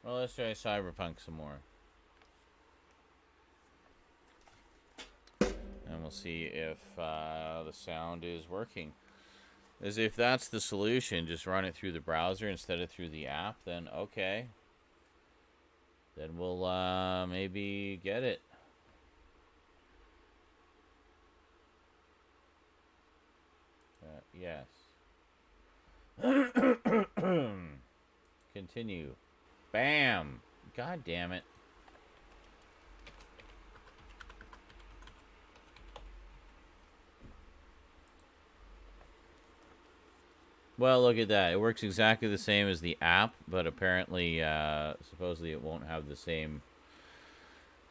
Well, let's try Cyberpunk some more. And we'll see if the sound is working. As if that's the solution, just run it through the browser instead of through the app, then okay. Then we'll maybe get it. Yes. Continue. Bam! God damn it. Well, look at that. It works exactly the same as the app, but apparently, supposedly it won't have the same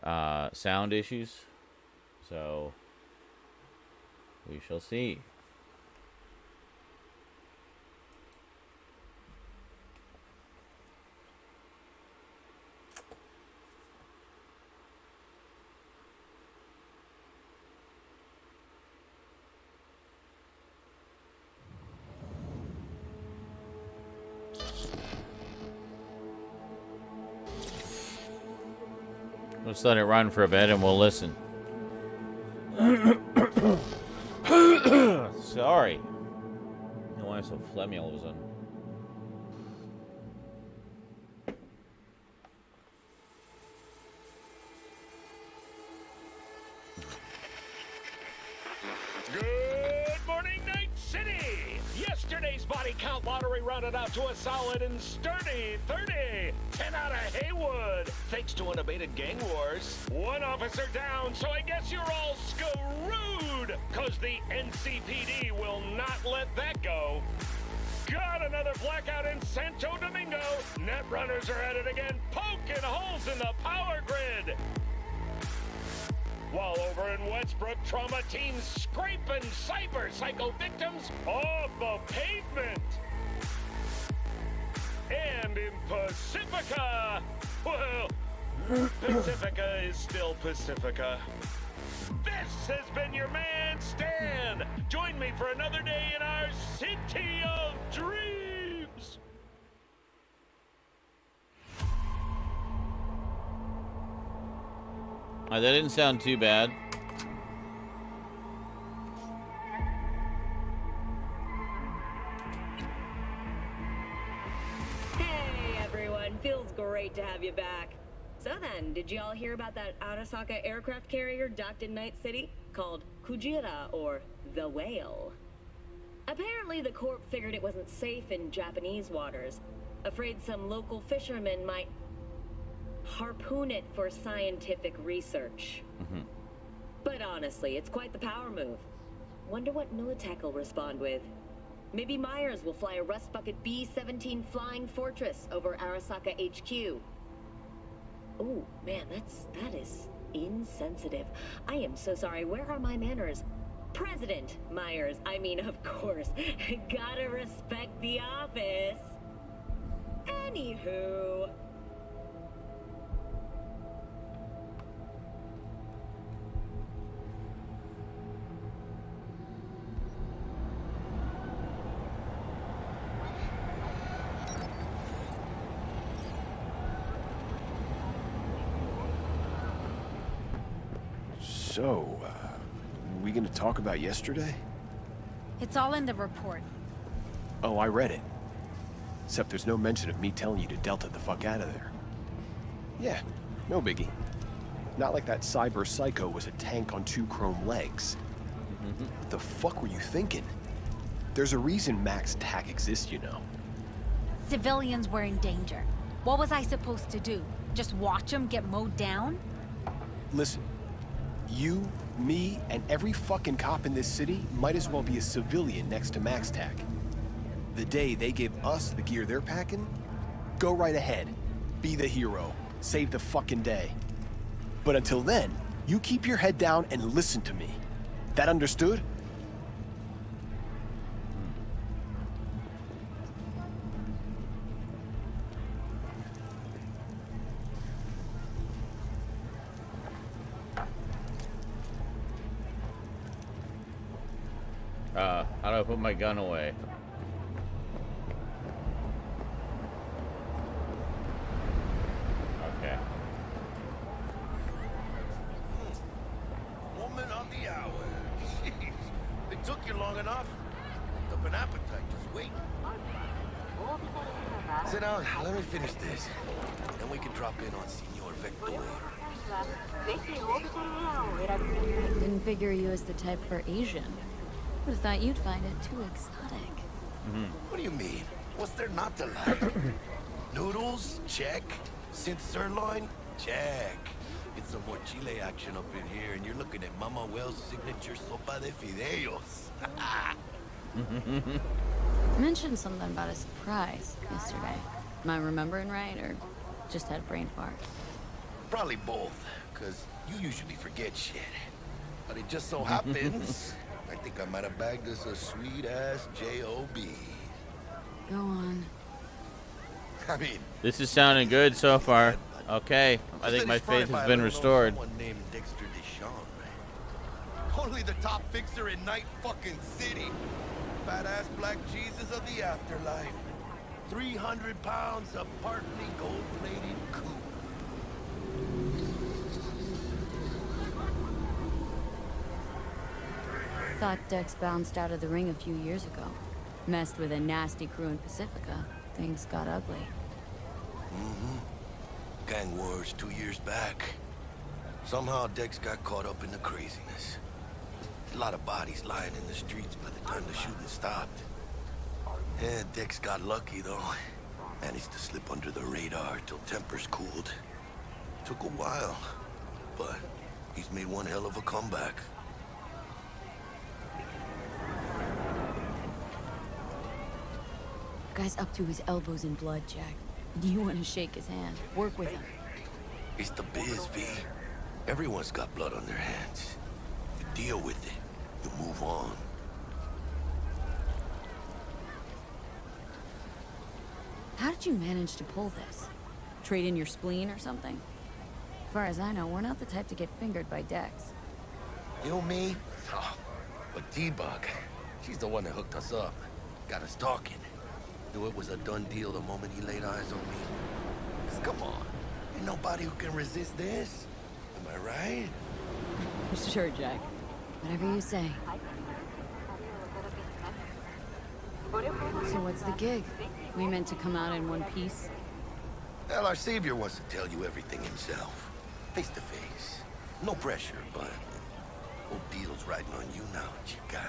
sound issues. So, we shall see. Let's let it run for a bit and we'll listen. Sorry. Why am I so phlegmy all of a sudden? Good morning, Night City! Yesterday's body count lottery rounded out to a solid and sturdy 30. 10 out of Haywood, thanks to unabated gang wars. One officer down, so I guess you're all screwed, cause the NCPD will not let that go. Got another blackout in Santo Domingo. Net runners are at it again, poking holes in the power grid. While over in Westbrook, trauma teams scraping cyber psycho victims off the pavement. And in Pacifica, well, Pacifica is still Pacifica. This has been your man, Stan. Join me for another day in our city of dreams. That didn't sound too bad. Hey everyone, feels great to have you back. So then, did you all hear about that Arasaka aircraft carrier docked in Night City? Called Kujira, or the Whale. Apparently the Corp figured it wasn't safe in Japanese waters. Afraid some local fishermen might harpoon it for scientific research. But honestly, it's quite the power move. Wonder what Militech will respond with. Maybe Myers will fly a Rust Bucket B-17 Flying Fortress over Arasaka HQ. Ooh, man, that is insensitive. I am so sorry. Where are my manners? President Myers, I mean, of course. Gotta respect the office. Anywho. So, we gonna talk about yesterday? It's all in the report. Oh, I read it. Except there's no mention of me telling you to Delta the fuck out of there. Yeah, no biggie. Not like that cyber psycho was a tank on 2 chrome legs. What the fuck were you thinking? There's a reason Max TAC exists, you know. Civilians were in danger. What was I supposed to do? Just watch them get mowed down? Listen, you, me, and every fucking cop in this city might as well be a civilian next to Max TAC. The day they give us the gear they're packing, go right ahead. Be the hero. Save the fucking day. But until then, you keep your head down and listen to me. That understood? How do I put my gun away? wait. Sit down, let me finish this. Then we can drop in on Senor Vector. Didn't figure you as the type for Asian. Would've thought you'd find it too exotic. What do you mean? What's there not to like? Noodles? Check. Synth sirloin? Check. Get some more chile action up in here, and you're looking at Mama Wells' signature sopa de fideos. Mentioned something about a surprise yesterday. Am I remembering right, or just had a brain fart? Probably both, because you usually forget shit. But it just so happens, I think I might have bagged us a sweet-ass J.O.B. Go on. I mean... This is sounding good so far. Okay, I think my faith has been restored. Someone named Dexter Deshawn. Only the top fixer in Night fucking City. Fat-ass black Jesus of the afterlife. 300 pounds of partly gold-plated coupe. Thought Dex bounced out of the ring a few years ago. Messed with a nasty crew in Pacifica. Things got ugly. Gang wars 2 years back. Somehow Dex got caught up in the craziness. A lot of bodies lying in the streets by the time the shooting stopped. Yeah, Dex got lucky though. Managed to slip under the radar till tempers cooled. Took a while, but he's made one hell of a comeback. Guy's up to his elbows in blood, Jack. Do you want to shake his hand? Work with him. It's the biz, V. Everyone's got blood on their hands. You deal with it. You move on. How did you manage to pull this? Trade in your spleen or something? As far as I know, we're not the type to get fingered by Dex. You, me? Oh, but T-Bug, she's the one that hooked us up. Got us talking. Knew it was a done deal the moment he laid eyes on me. 'Cause come on, ain't nobody who can resist this. Am I right? Sure, Jack. Whatever you say. So what's the gig? We meant to come out in one piece? Well, our savior wants to tell you everything himself. Face to face. No pressure, but old deal's riding on you now, chica.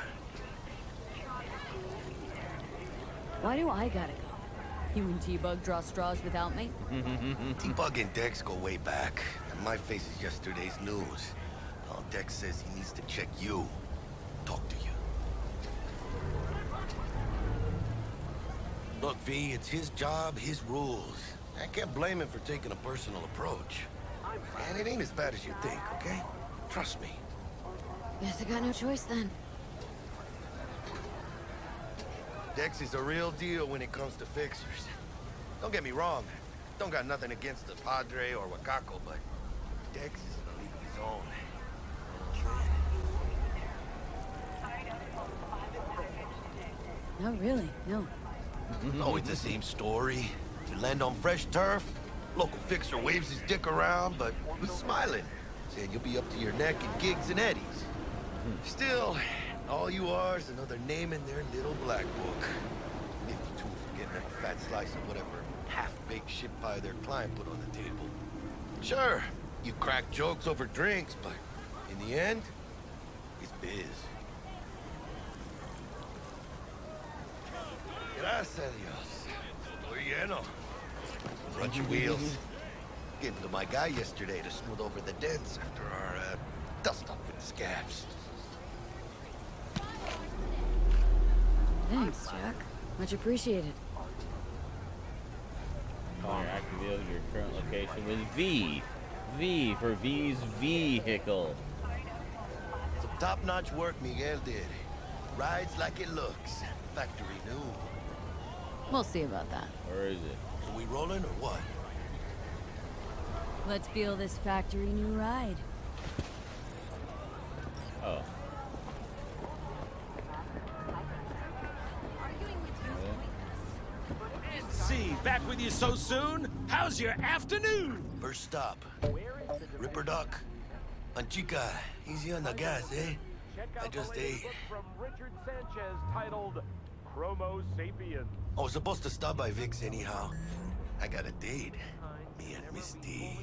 Why do I gotta go? You and T-Bug draw straws without me? T-Bug and Dex go way back, and my face is yesterday's news. Now Dex says he needs to check you. Talk to you. Look, V, it's his job, his rules. I can't blame him for taking a personal approach. And it ain't as bad as you think, okay? Trust me. Guess I got no choice then. Dex is a real deal when it comes to fixers. Don't get me wrong. Don't got nothing against the Padre or Wakako, but Dex is in a league of his own. No, really, no. Always the same story. You land on fresh turf, local fixer waves his dick around, but he's smiling, saying you'll be up to your neck in gigs and eddies. Still, all you are is another name in their little black book. Nifty tool for getting a fat slice of whatever half-baked shit pie their client put on the table. Sure, you crack jokes over drinks, but in the end, it's biz. Gracias a Dios. Estoy lleno. Run your wheels. Getting to my guy yesterday to smooth over the dents after our dust-up with the scabs. Thanks, Jack. Much appreciated. Activate your current location with V. V for V's vehicle. Some top-notch work Miguel did. Rides like it looks. Factory new. We'll see about that. Where is it? Are we rolling or what? Let's feel this factory new ride. Oh. See, back with you so soon? How's your afternoon? First stop. Ripper Duck. Anchica, easy on the gas, eh? I just ate. From Richard Sanchez titled Chromo Sapien. I was supposed to stop by Vic's anyhow. I got a date. Me and Miss D.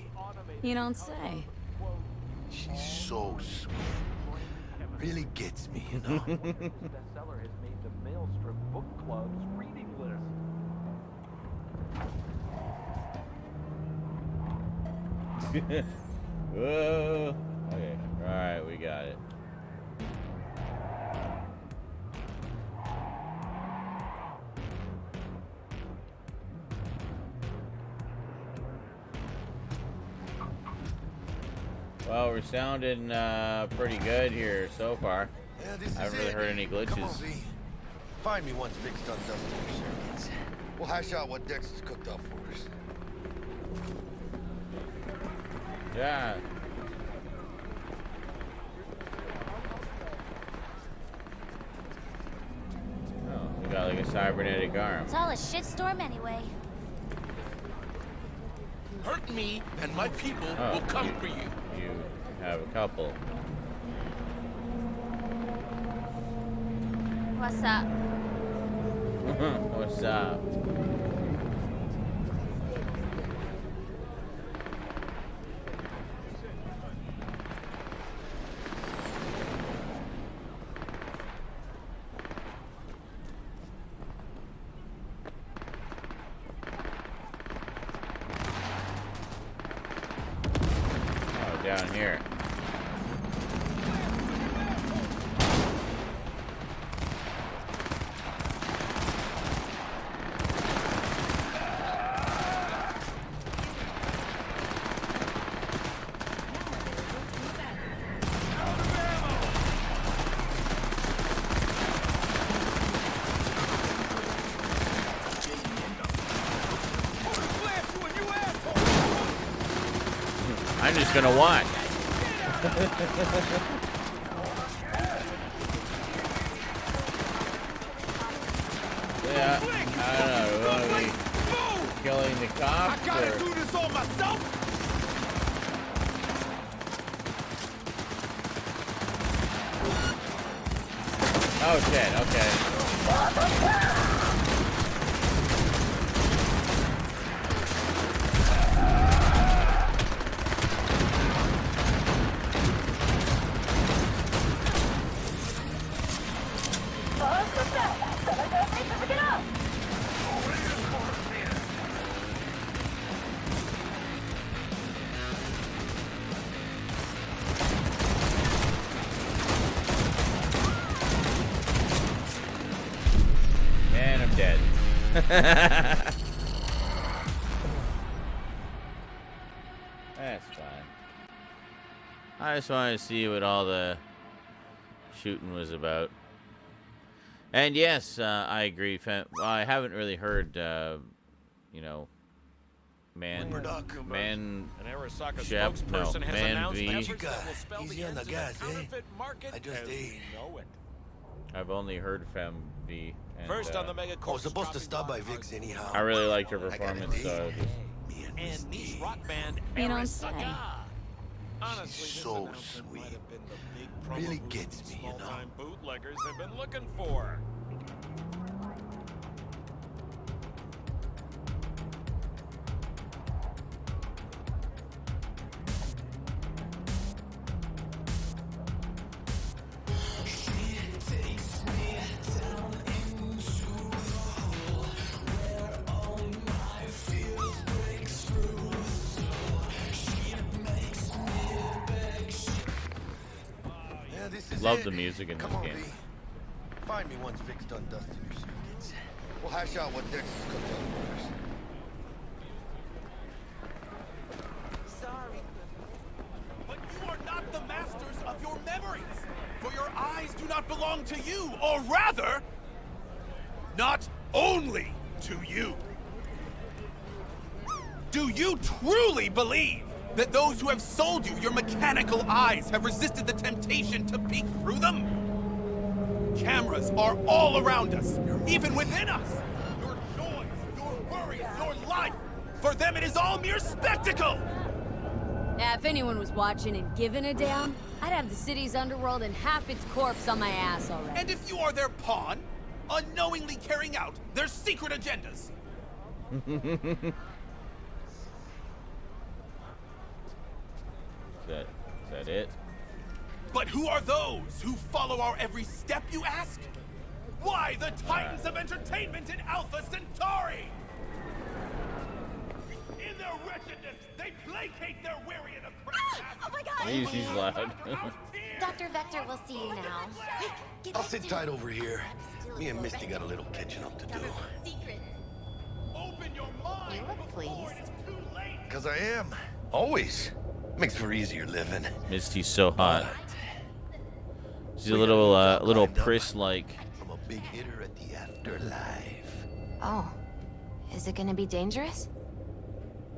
You don't say. She's so sweet. Really gets me, you know? Bestseller has made the Maelstrom Book Club's reading list. Whoa. Okay. Alright, we got it. Well, we're sounding pretty good here so far. Yeah, this I haven't is really it. heard any glitches. Come on, V. Find me once Vic's done dusting your circuits. We'll hash out what Dex has cooked up for us. Yeah. Oh, we got like a cybernetic arm. It's all a shitstorm anyway. Hurt me, and my people Oh, will come for you. You have a couple. What's up? What's up? Oh, down here. I'm just gonna watch. Yeah, I don't know. We want to be killing the cops, I gotta or... do this all myself. Oh shit! Okay. And I'm dead. That's fine. I just wanted to see what all the shooting was about. And yes, I agree. Well, I haven't really heard, you know, man, An Arasaka Shep, no, spokesperson has Man announced V. measures You got that will spell easy the on end the to gas, eh? counterfeit market I just as ate. we know it. I've only heard Fem V. And, First on the mega I was supposed to stop by Vic's anyhow. I really liked her I got a performance, so date. Me and Miss and niche D. rock band You don't say. Arasaka. Honestly, She's this so announcement sweet. might have been the big promo Really boost gets me, you know. small-time bootleggers have been looking for. Yeah, this is Love it. the music in this Come on, game. V. Find me once Vic's done dusting your circuits. We'll hash out what Dex has cooked up for us. Sorry. But you are not the masters of your memories. For your eyes do not belong to you, or rather, not only to you. Do you truly believe that those who have sold you your mechanical eyes have resisted the temptation to peek through them? Cameras are all around us, even within us. Your joys, your worries, your life. For them, it is all mere spectacle. Now, if anyone was watching and giving a damn, I'd have the city's underworld and half its corpse on my ass already. And if you are their pawn, unknowingly carrying out their secret agendas. Is that it? But who are those who follow our every step, you ask? Why the titans of entertainment in Alpha Centauri? In their wretchedness, they placate their weary and oppressed. Oh my god! He's loud. Dr. Vector will see you now. Quick, get I'll this sit to tight me. over here. Me and Misty got a little catching up to do. Secret. Open your mind You look before pleased. it's too late. Cause I am. Always. Makes for easier living. Misty's so hot. She's a We little got a new job lined up. Pris-like. I'm a big hitter at the afterlife. Oh. Is it gonna be dangerous?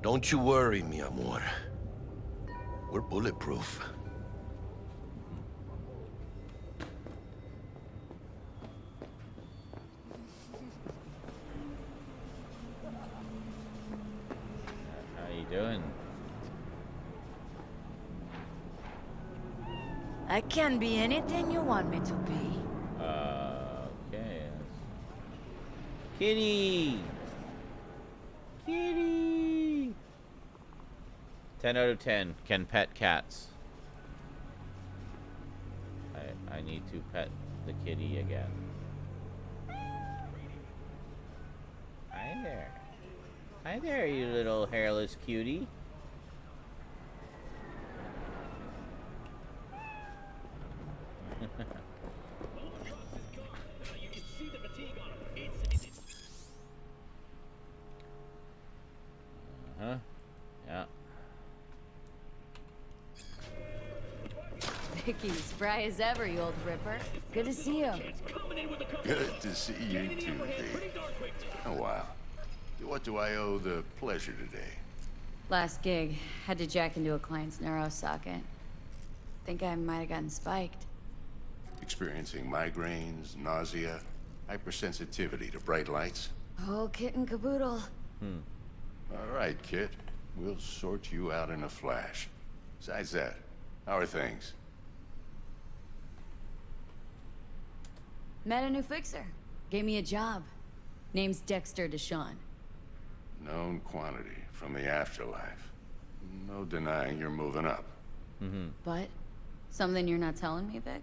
Don't you worry, mi amor. We're bulletproof. How you doing? I can be anything you want me to be. Okay. Kitty! Kitty! 10 out of 10. Can pet cats. I need to pet the kitty again. Hi there. Hi there, you little hairless cutie. Huh? Yeah. Vicky, spry as ever, you old ripper. Good to see you. Good to see you too, Vic. Oh, wow. What do I owe the pleasure today? Last gig, had to jack into a client's neuro socket. Think I might have gotten spiked. Experiencing migraines, nausea, hypersensitivity to bright lights? Oh, kit and caboodle. All right, Kit. We'll sort you out in a flash. Besides that, how are things? Met a new fixer. Gave me a job. Name's Dexter Deshawn. Known quantity from the afterlife. No denying you're moving up. But something you're not telling me, Vic?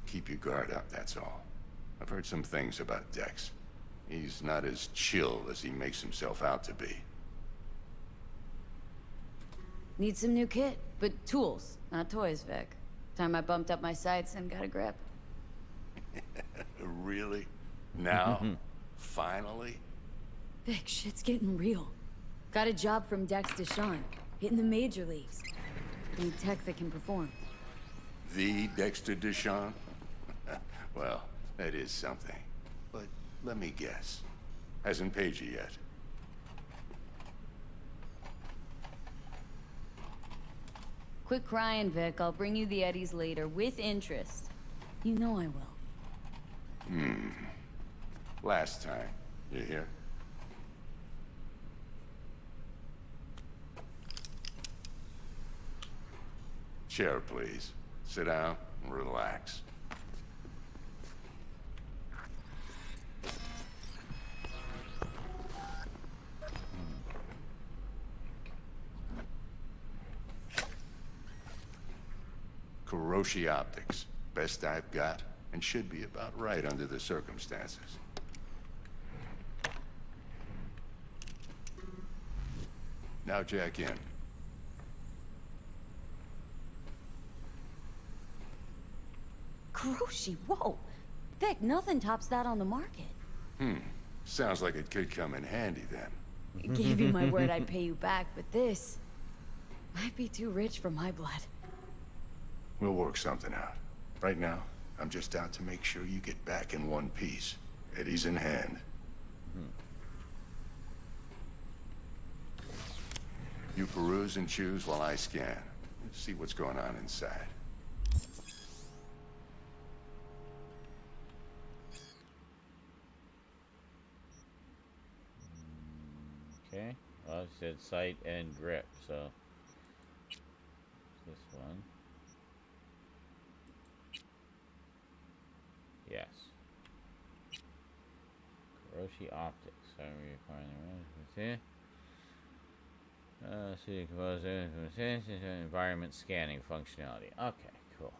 Keep your guard up, that's all. I've heard some things about Dex. He's not as chill as he makes himself out to be. Need some new kit, but tools, not toys, Vic. Time I bumped up my sights and got a grip. Really? Now? Finally? Vic, shit's getting real. Got a job from Dex Deshawn, hitting the major leagues. Need tech that can perform. The Dexter Deshawn? Well, that is something. But let me guess. Hasn't paid you yet. Quit crying, Vic. I'll bring you the eddies later, with interest. You know I will. Last time. You hear? Chair, please. Sit down and relax. Kuroshi Optics. Best I've got, and should be about right under the circumstances. Now jack in. Kuroshi, whoa! Vic, nothing tops that on the market. Sounds like it could come in handy then. Gave you my word I'd pay you back, but this might be too rich for my blood. We'll work something out. Right now, I'm just out to make sure you get back in one piece. Eddie's in hand. You peruse and choose while I scan. See what's going on inside. Okay. Well, it said sight and grip, so this one. Yes. Kiroshi optics. So we find the range. So you compose environment scanning functionality. Okay, cool.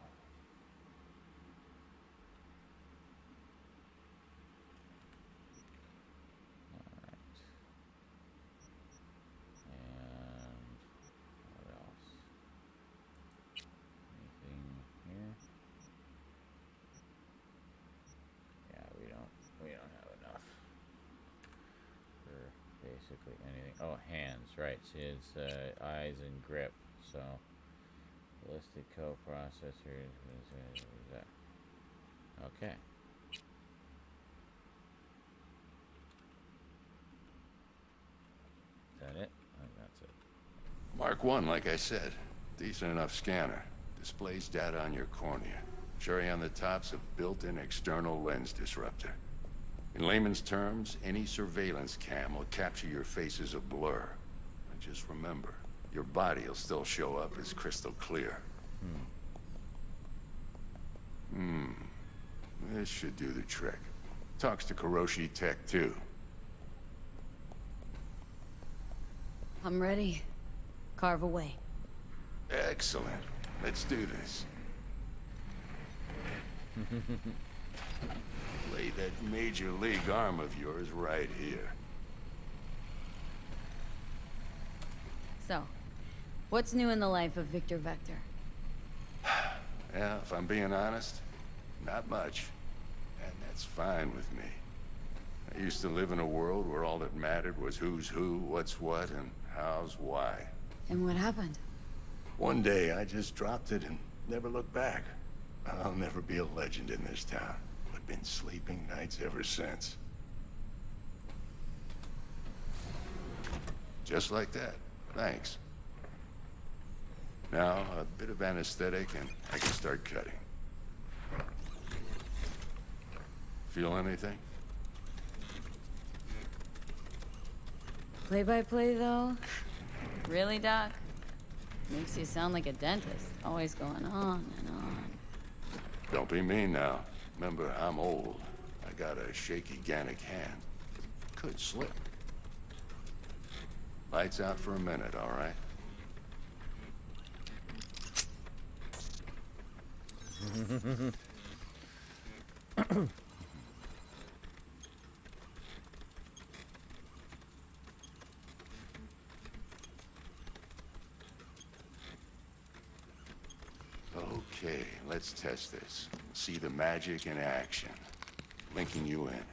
What else? Anything here? Yeah, we don't have enough for basically anything. Oh, hands, right? See, it's eyes and grip. So ballistic coprocessor is that? Okay. Is that it? I think that's it. Mark 1, like I said. Decent enough scanner. Displays data on your cornea. Cherry on the top's a built-in external lens disruptor. In layman's terms, any surveillance cam will capture your face as a blur. And just remember, your body will still show up as crystal clear. This should do the trick. Talks to Kiroshi Tech, too. I'm ready. Carve away. Excellent. Let's do this. Lay that major league arm of yours right here. So, what's new in the life of Victor Vector? Yeah, if I'm being honest, not much. And that's fine with me. I used to live in a world where all that mattered was who's who, what's what, and how's why. And what happened? One day, I just dropped it and never looked back. I'll never be a legend in this town. I've been sleeping nights ever since. Just like that. Thanks. Now, a bit of anesthetic and I can start cutting. Feel anything? Play-by-play, though? Really, Doc? Makes you sound like a dentist. Always going on and on. Don't be mean now. Remember, I'm old. I got a shaky Gannic hand. Could slip. Lights out for a minute, all right? Okay, let's test this. See the magic in action. Linking you in.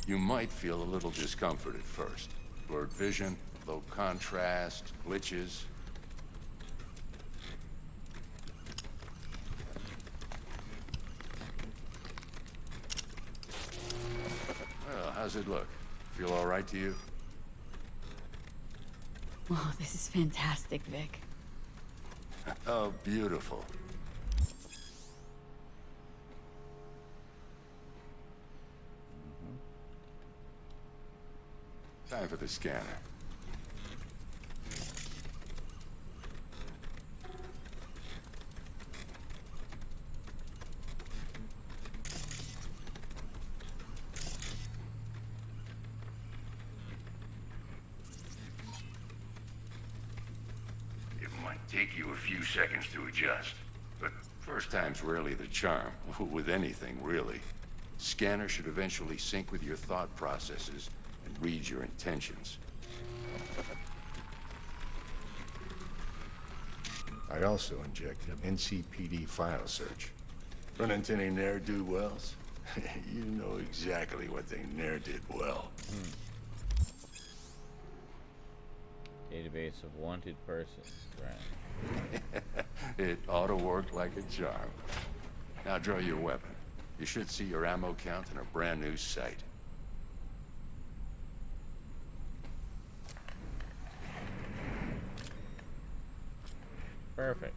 You might feel a little discomfort at first. Blurred vision, low contrast, glitches. Well, how's it look? Feel all right to you? Oh, this is fantastic, Vic. Oh, beautiful. Time for the scanner. It might take you a few seconds to adjust, but first time's rarely the charm, with anything, really. Scanner should eventually sync with your thought processes and read your intentions. I also inject an NCPD file search. Run into any ne'er-do-wells? You know exactly what they ne'er did well. Database of wanted persons. Right. It ought to work like a charm. Now draw your weapon. You should see your ammo count in a brand new sight. Perfect.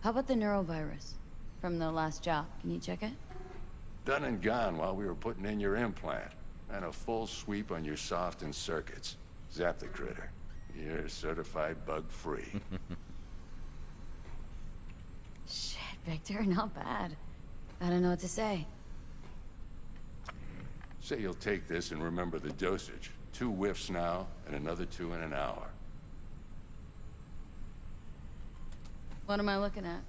How about the neurovirus? From the last job. Can you check it? Done and gone while we were putting in your implant. And a full sweep on your soft and circuits. Zap the critter. You're certified bug-free. Shit. Victor, not bad. I don't know what to say. Say you'll take this and remember the dosage. 2 whiffs now, and another 2 in an hour. What am I looking at?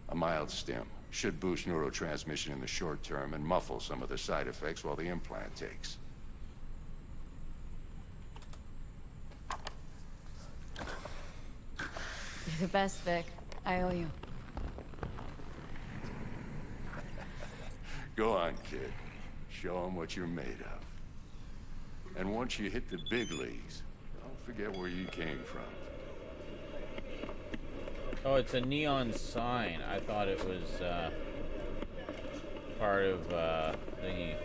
A mild stim. Should boost neurotransmission in the short term and muffle some of the side effects while the implant takes. You're the best, Vic. I owe you. Go on, kid. Show them what you're made of. And once you hit the big leagues, don't forget where you came from. Oh, it's a neon sign. I thought it was part of thingy.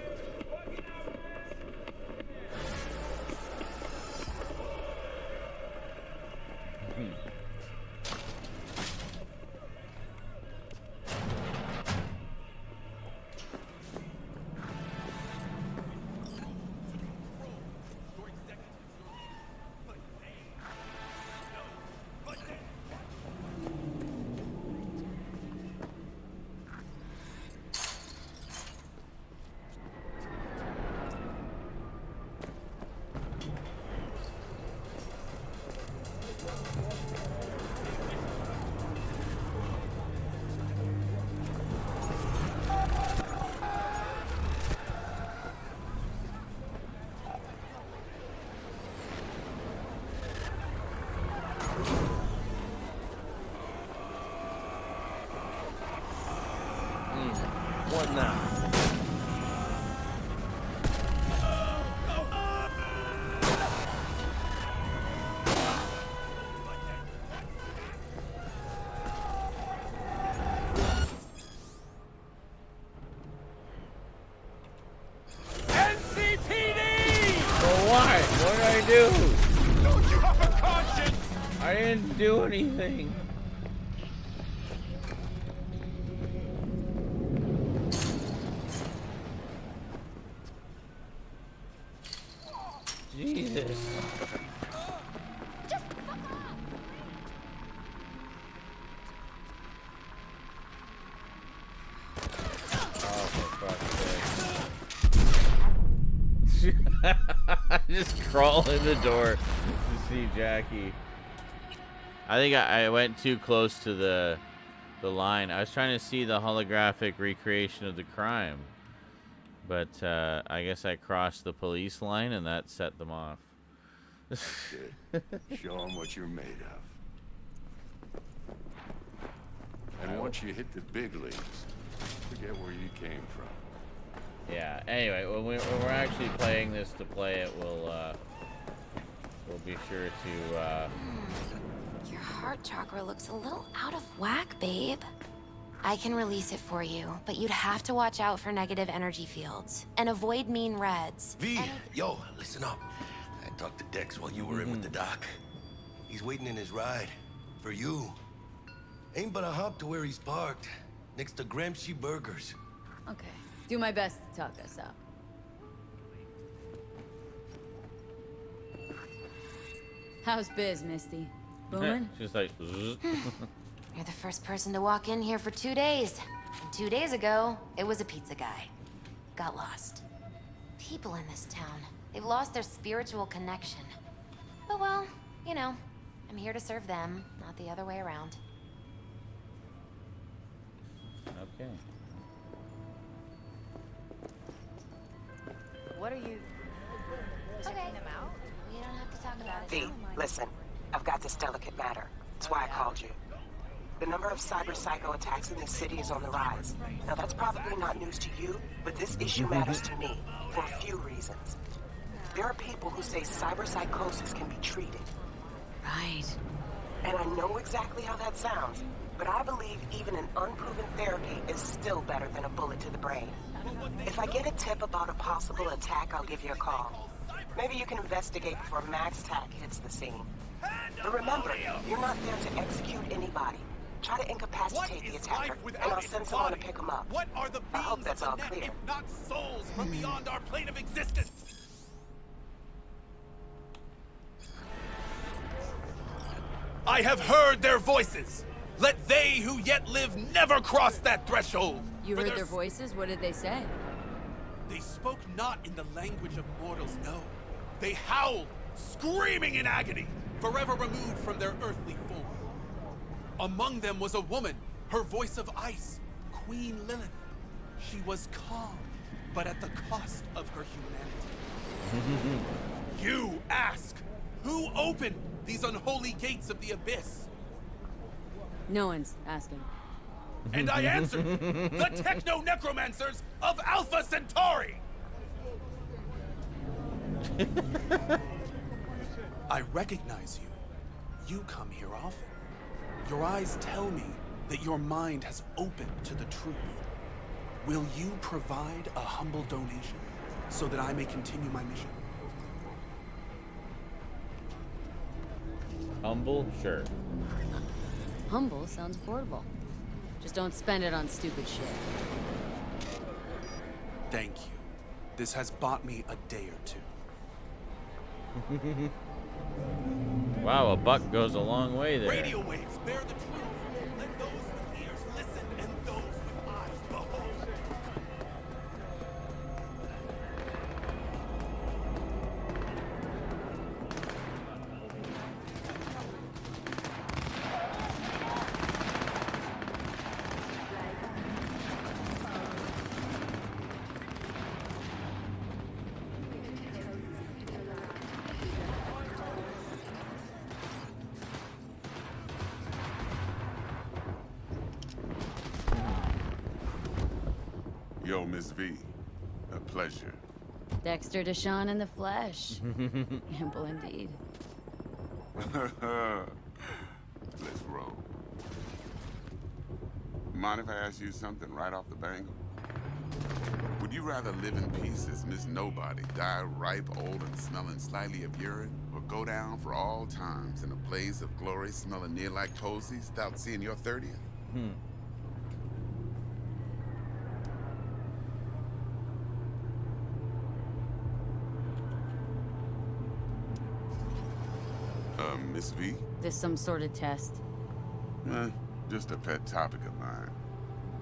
What now? What did I do? Don't you have a conscience? I didn't do anything. Jesus. Oh, for fuck's sake. Just crawl in the door to see Jackie. I think I went too close to the line. I was trying to see the holographic recreation of the crime. But I guess I crossed the police line and that set them off. Good. Show them what you're made of. And once you hit the big leagues, forget where you came from. Yeah, anyway, when we're actually playing this to play it, we'll be sure to... Your heart chakra looks a little out of whack, babe. I can release it for you, but you'd have to watch out for negative energy fields and avoid mean reds. V, yo, listen up. I talked to Dex while you were in with the doc. He's waiting in his ride. For you. Ain't but a hop to where he's parked. Next to Gramsci Burgers. Okay. Do my best to talk us up. How's biz, Misty? Booming? She's like... You're the first person to walk in here for 2 days. And 2 days ago, it was a pizza guy. Got lost. People in this town, they've lost their spiritual connection. But well, you know, I'm here to serve them, not the other way around. Okay. What are you... Checking them out? We don't have to talk about it. V, listen. I've got this delicate matter. That's why I called you. The number of cyber psycho attacks in this city is on the rise. Now that's probably not news to you, but this issue matters to me for a few reasons. There are people who say cyber psychosis can be treated. Right. And I know exactly how that sounds, but I believe even an unproven therapy is still better than a bullet to the brain. If I get a tip about a possible attack, I'll give you a call. Maybe you can investigate before MaxTac hits the scene. But remember, you're not there to execute anybody. Try to incapacitate the attacker, and I'll send someone to pick him up. What are the I hope that's all clear. If not souls from beyond our plane of existence? I have heard their voices. Let they who yet live never cross that threshold. You For heard their voices? What did they say? They spoke not in the language of mortals, no. They howled, screaming in agony, forever removed from their earthly form. Among them was a woman, her voice of ice, Queen Lilith. She was calm, but at the cost of her humanity. You ask, who opened these unholy gates of the abyss? No one's asking. And I answer, the techno-necromancers of Alpha Centauri! I recognize you. You come here often. Your eyes tell me that your mind has opened to the truth. Will you provide a humble donation so that I may continue my mission? Humble? Sure. Humble sounds affordable. Just don't spend it on stupid shit. Thank you. This has bought me a day or two. Wow, a buck goes a long way there. Radio waves bear the truth. Let those with ears listen and those with eyes behold. Yo, Miss V. A pleasure. Dexter Deshawn in the flesh. Ample indeed. Let's roll. Mind if I ask you something right off the bangle? Would you rather live in peace as Miss Nobody, die ripe, old, and smelling slightly of urine, or go down for all times in a blaze of glory smelling near like posies without seeing your 30th? Miss V? This some sort of test? Just a pet topic of mine.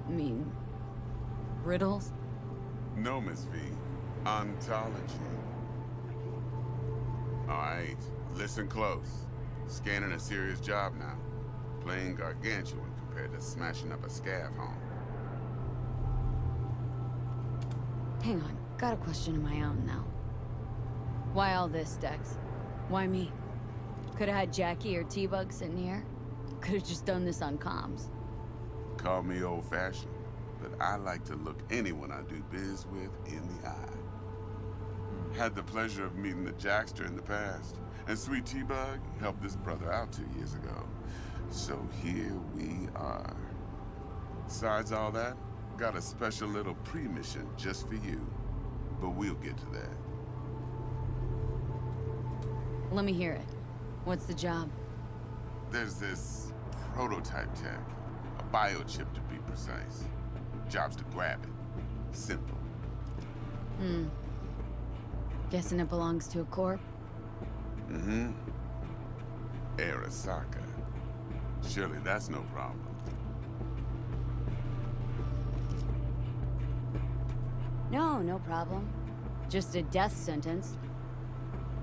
I mean, riddles? No, Miss V. Ontology. Alright, listen close. Scanning a serious job now. Playing gargantuan compared to smashing up a scav home. Hang on, got a question of my own now. Why all this, Dex? Why me? Could have had Jackie or T-Bug sitting here. Could have just done this on comms. Call me old-fashioned, but I like to look anyone I do biz with in the eye. Had the pleasure of meeting the Jackster in the past, and Sweet T-Bug helped this brother out 2 years ago. So here we are. Besides all that, got a special little pre-mission just for you. But we'll get to that. Let me hear it. What's the job? There's this prototype tech, a biochip to be precise. Job's to grab it. Simple. Guessing it belongs to a corp? Arasaka. Surely that's no problem. No problem. Just a death sentence.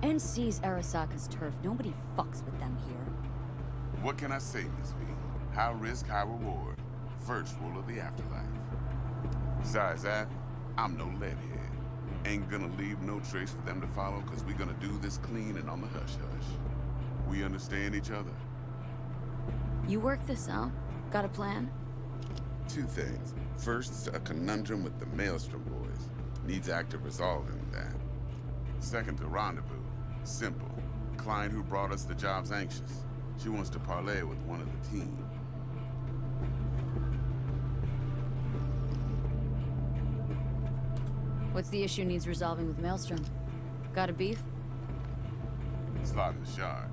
NC's Arasaka's turf. Nobody fucks with them here. What can I say, Miss V? High risk, high reward. First rule of the afterlife. Besides that, I'm no leadhead. Ain't gonna leave no trace for them to follow, cause we're gonna do this clean and on the hush-hush. We understand each other? You work this out? Got a plan? Two things. First, a conundrum with the Maelstrom boys. Needs active resolving with that. Second, a rendezvous. Simple. Client who brought us the job's anxious. She wants to parlay with one of the team. What's the issue needs resolving with Maelstrom? Got a beef? Slot in the shard.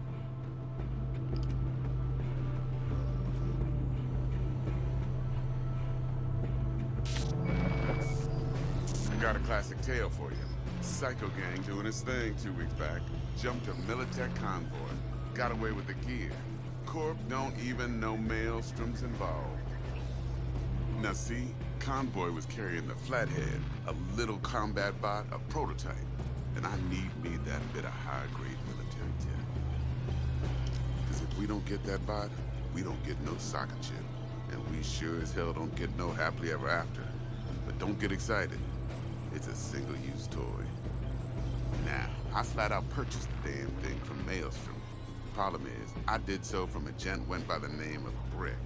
Got a classic tale for you. Psycho gang doing his thing 2 weeks back. Jumped a Militech convoy. Got away with the gear. Corp don't even know Maelstrom's involved. Now see, Convoy was carrying the Flathead, a little combat bot, a prototype. And I need me that bit of high-grade military tech. Because if we don't get that bot, we don't get no soccer chip. And we sure as hell don't get no happily ever after. But don't get excited. It's a single-use toy. Now, I flat out purchased the damn thing from Maelstrom. Problem is, I did so from a gent went by the name of Brick.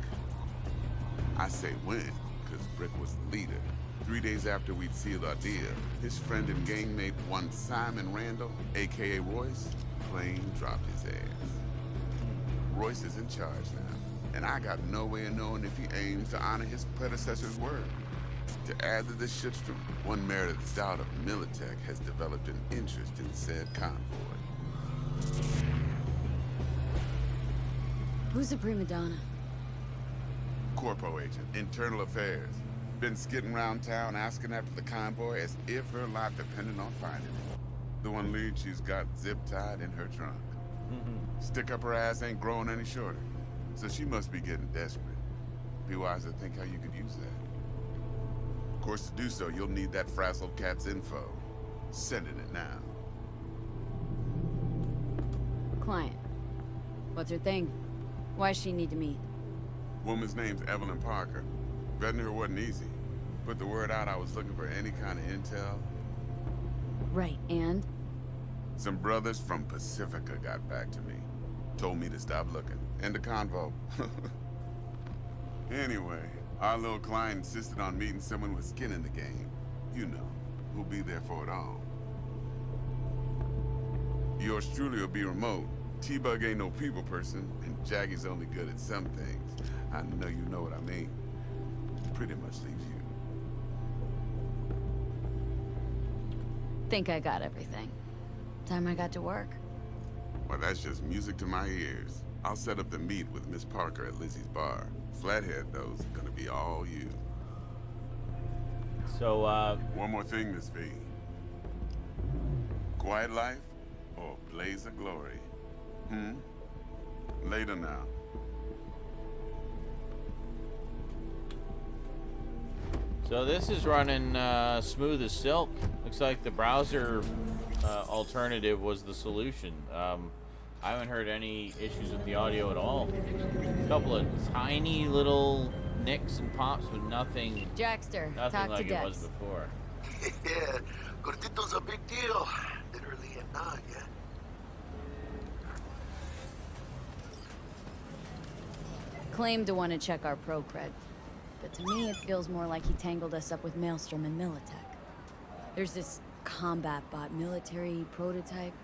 I say when, because Brick was the leader. 3 days after we'd sealed our deal, his friend and gangmate, one Simon Randall, aka Royce, plain dropped his ass. Royce is in charge now, and I got no way of knowing if he aims to honor his predecessor's word. To add to this shitstorm, one Meredith Stout of Militech has developed an interest in said convoy. Who's the prima donna? Corpo agent, internal affairs. Been skidding around town asking after the convoy as if her life depended on finding it. The one lead she's got zip-tied in her trunk. Stick up her ass ain't growing any shorter, so she must be getting desperate. Be wise to think how you could use that. Of course, to do so, you'll need that frazzled cat's info. Sending it now. Client. What's her thing? Why's she need to meet? Woman's name's Evelyn Parker. Vetting her wasn't easy. Put the word out I was looking for any kind of intel. Right, and? Some brothers from Pacifica got back to me. Told me to stop looking. End of convo. Anyway, our little client insisted on meeting someone with skin in the game. You know, who'll be there for it all. Yours truly will be remote. T-Bug ain't no people person, and Jackie's only good at some things. I know you know what I mean. Pretty much leaves you. Think I got everything. Time I got to work. Well, that's just music to my ears. I'll set up the meet with Miss Parker at Lizzie's bar. Flathead, though, is gonna be all you. So, one more thing, Miss V. Quiet life or blaze of glory? Later now. So this is running smooth as silk. Looks like the browser alternative was the solution. I haven't heard any issues with the audio at all. A couple of tiny little nicks and pops, but nothing. Jackster, nothing talk like to it Dex. was before. Yeah, Gordito's a big deal. Literally and not, yeah. Claimed to want to check our pro cred, but to me it feels more like he tangled us up with Maelstrom and Militech. There's this combat bot military prototype.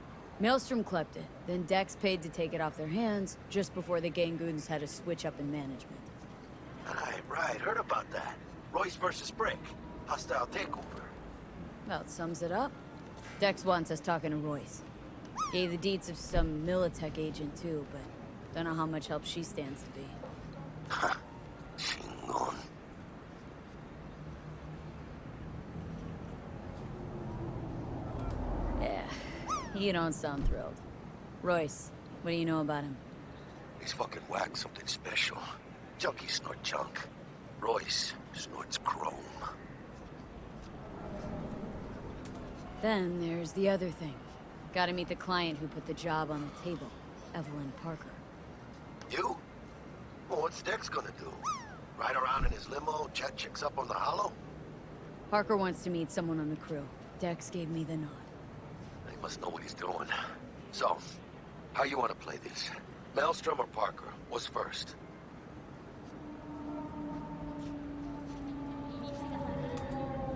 Maelstrom clept it, then Dex paid to take it off their hands just before the Gangoons had a switch up in management. Right, heard about that. Royce versus Brick. Hostile takeover. About sums it up. Dex wants us talking to Royce. Gave the deets of some Militech agent too, but don't know how much help she stands to be. Chingon. Yeah, you don't sound thrilled. Royce, what do you know about him? He's fucking whack, something special. Junkies snort junk. Royce snorts chrome. Then there's the other thing. Gotta meet the client who put the job on the table, Evelyn Parker. You? Well, what's Dex gonna do? Ride around in his limo, chat chicks up on the hollow? Parker wants to meet someone on the crew. Dex gave me the nod. He must know what he's doing. So, how you want to play this? Maelstrom or Parker? What's first?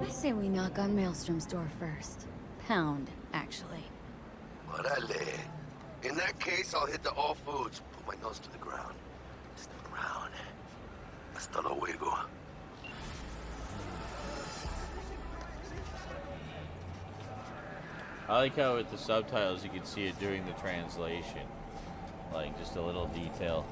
I say we knock on Maelstrom's door first. Pound, actually. Orale. In that case, I'll hit the all foods, put my nose to the ground. Sniff around. Hasta luego. I like how with the subtitles you can see it doing the translation. Like, just a little detail.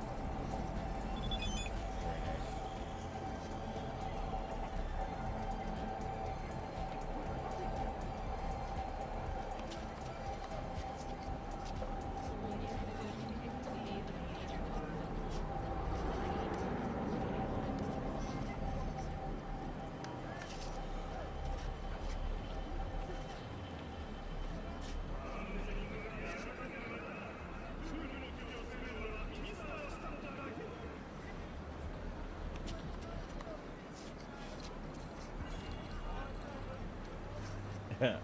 What?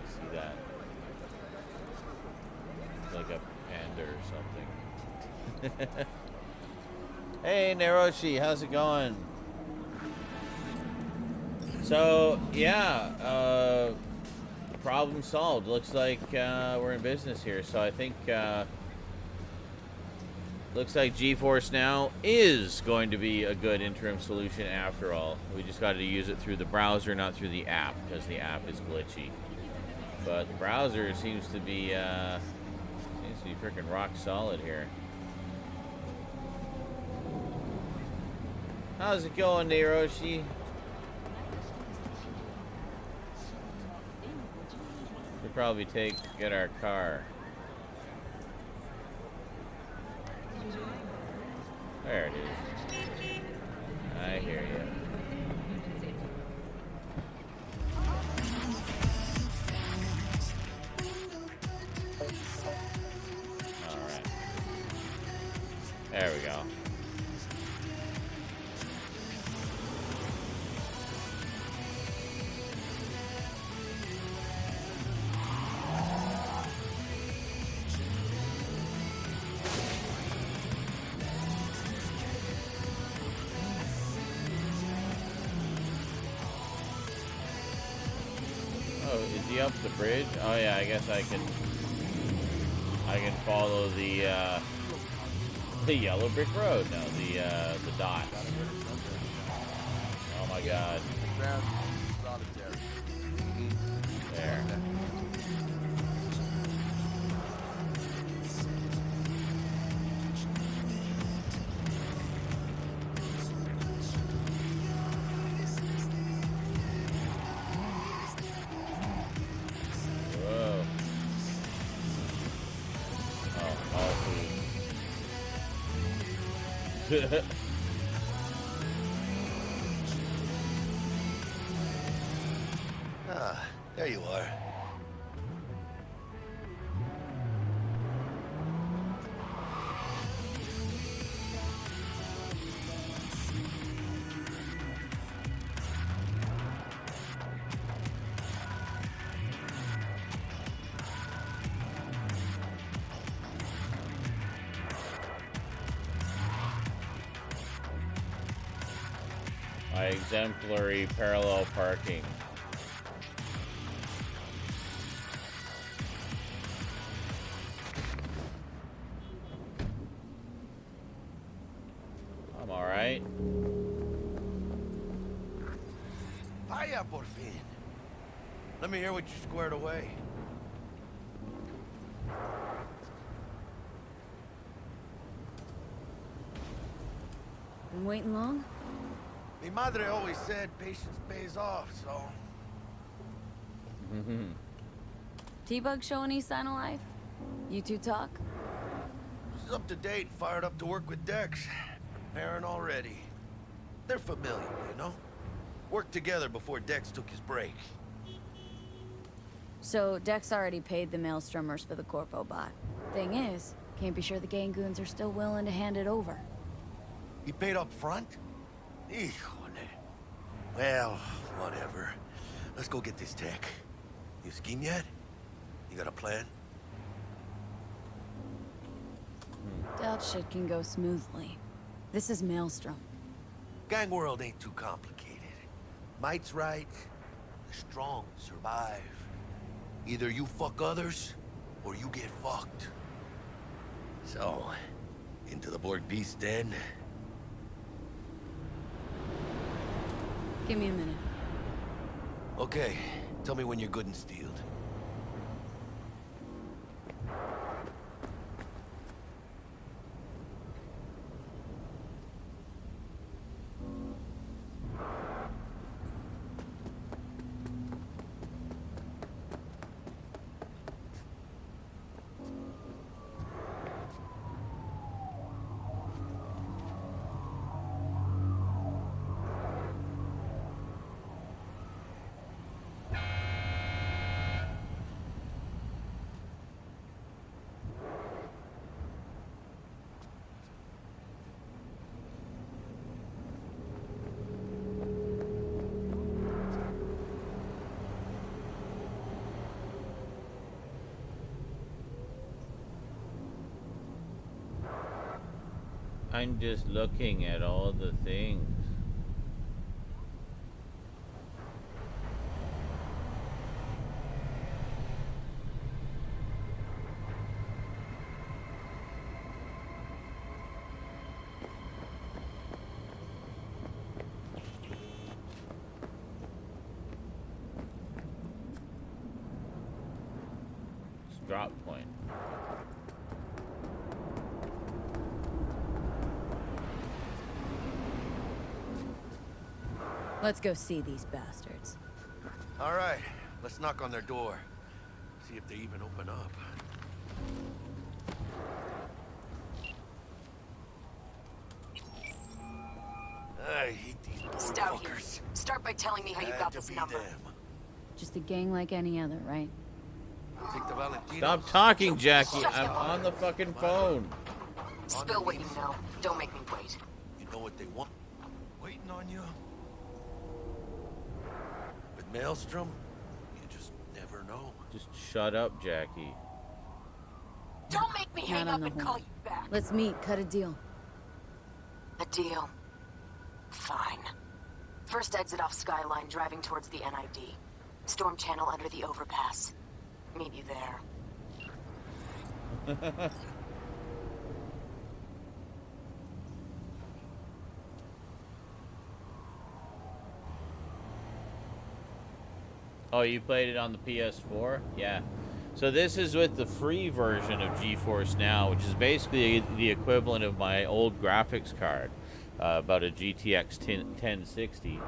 See that? It's like a panda or something. Hey, Naroshi, how's it going? So, yeah, problem solved. Looks like we're in business here. So I think looks like GeForceNow is going to be a good interim solution after all. We just got to use it through the browser, not through the app, because the app is glitchy. But the browser seems to be freaking rock solid here. How's it going, Naroshi? We'll probably get our car. There it is. I hear you. Alright. There we go. Is he up the bridge? Oh yeah, I guess I can follow the yellow brick road. No, the dot. Oh my god. There. There you are. My exemplary parallel parking. I'm alright. Vaya por fin. Let me hear what you squared away. Been waiting long? Mi madre always said patience pays off, so... T-Bug show any sign of life? You two talk? She's up to date, fired up to work with Dex. Parent already. They're familiar, you know? Worked together before Dex took his break. So, Dex already paid the Maelstromers for the Corpo bot. Thing is, can't be sure the Gangoons are still willing to hand it over. He paid up front? Híjole. Well, whatever. Let's go get this tech. You scheme yet? You got a plan? Doubt shit can go smoothly. This is Maelstrom. Gang world ain't too complicated. Might's right. The strong survive. Either you fuck others, or you get fucked. So, into the Borg Beast Den. Give me a minute. Okay, tell me when you're good and steeled. I'm just looking at all the things. Drop point. Let's go see these bastards. All right, let's knock on their door. See if they even open up. I hate these Stout here. fuckers. Start by telling me how you got this number. Just a gang like any other, right? Stop talking, Jackie. I'm on the fucking phone. Spill what you know. Don't make me wait. You know what they want? Waiting on you. With Maelstrom, you just never know. Just shut up, Jackie. Don't make me hang up and call you back. Let's meet, cut a deal. A deal. Fine. First exit off Skyline, driving towards the NID. Storm channel under the overpass. Meet you there. Oh, you played it on the PS4? Yeah. So this is with the free version of GeForceNow, which is basically the equivalent of my old graphics card, about a GTX 1060.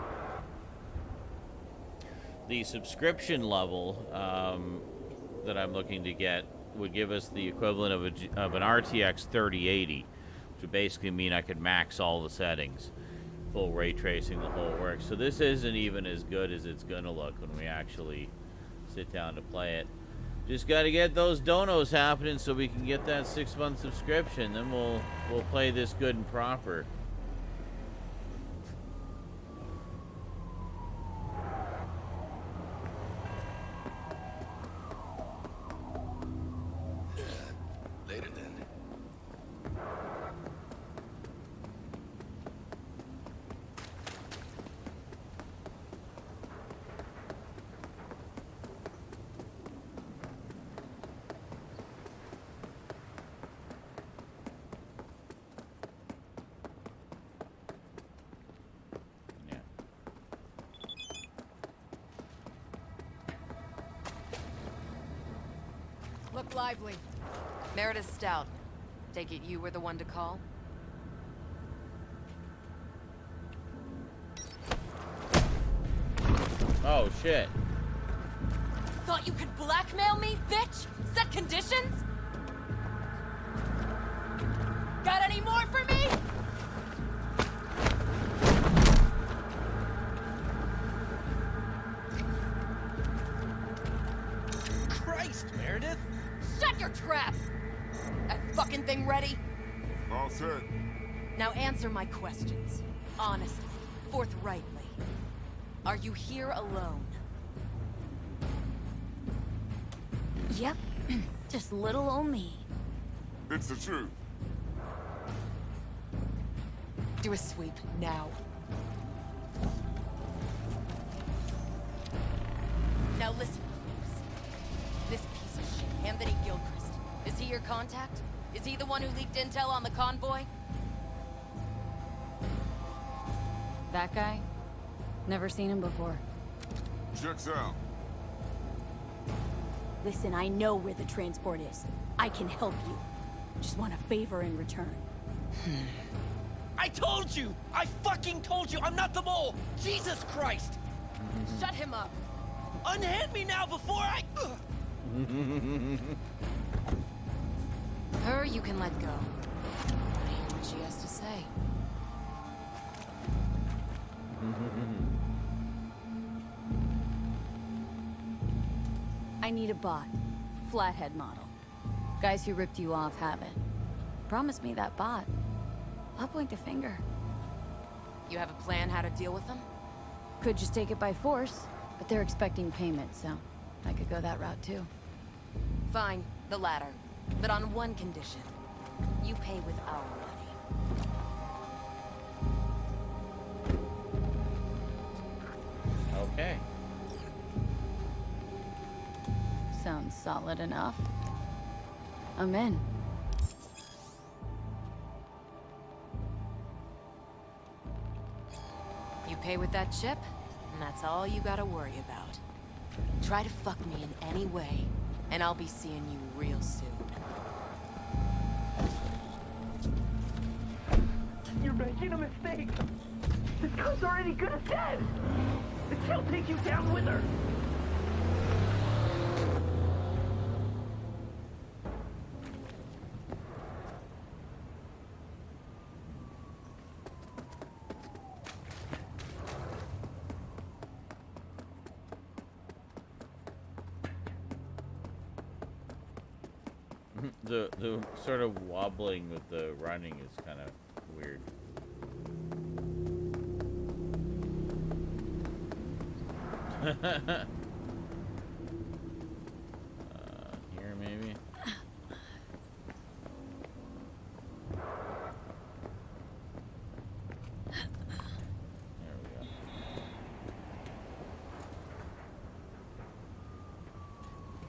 The subscription level that I'm looking to get would give us the equivalent of an RTX 3080, which would basically mean I could max all the settings, full ray tracing, the whole works. So this isn't even as good as it's gonna look when we actually sit down to play it. Just got to get those donos happening so we can get that 6-month subscription. Then we'll play this good and proper. Later then. Look lively. Meredith Stout. Take it you were the one to call? Oh, shit. Thought you could blackmail me, bitch? Set conditions? Got any more for me? Christ, Meredith! Shut your trap! That fucking thing ready? All set. Now answer my questions. Honestly, forthrightly. Are you here alone? Yep. Just little old me. It's the truth. Do a sweep, now. Now listen, folks. This piece of shit, Anthony Gilchrist. Is he your contact? Is he the one who leaked intel on the convoy? That guy? Never seen him before. Checks out. Listen, I know where the transport is. I can help you. Just want a favor in return. I told you! I fucking told you! I'm not the mole! Jesus Christ! Shut him up! Unhand me now before I... Her you can let go. I hear what she has to say. I need a bot. Flathead model. Guys who ripped you off have it. Promise me that bot. I'll point the finger. You have a plan how to deal with them? Could just take it by force, but they're expecting payment, so I could go that route too. Fine, the latter. But on one condition. You pay with our money. sounds solid enough. I'm in. You pay with that chip, and that's all you gotta worry about. Try to fuck me in any way, and I'll be seeing you real soon. You're making a mistake. This girl's already good as dead. She'll take you down with her. The sort of wobbling with the running is kind of weird. Here maybe. There we go.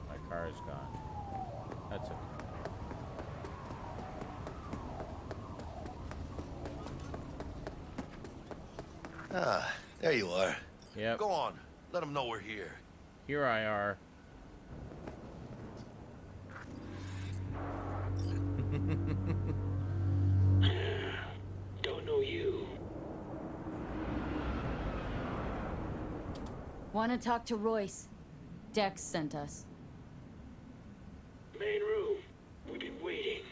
My car is gone. That's okay. Ah, there you are. Yep. Go on. Let them know we're here. Here I are. Don't know you. Want to talk to Royce? Dex sent us. Main room. We've been waiting.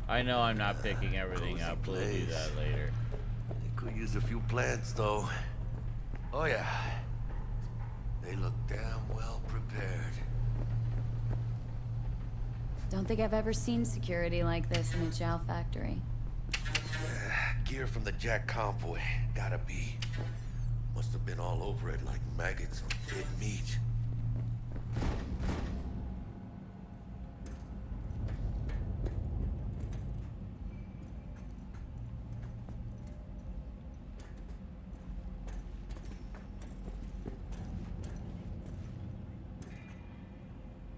I know I'm not picking everything up. We'll do that later. Could use a few plants, though. Oh, yeah. They look damn well prepared. Don't think I've ever seen security like this in a chow factory. Gear from the Jack convoy. Gotta be. Must have been all over it like maggots on dead meat.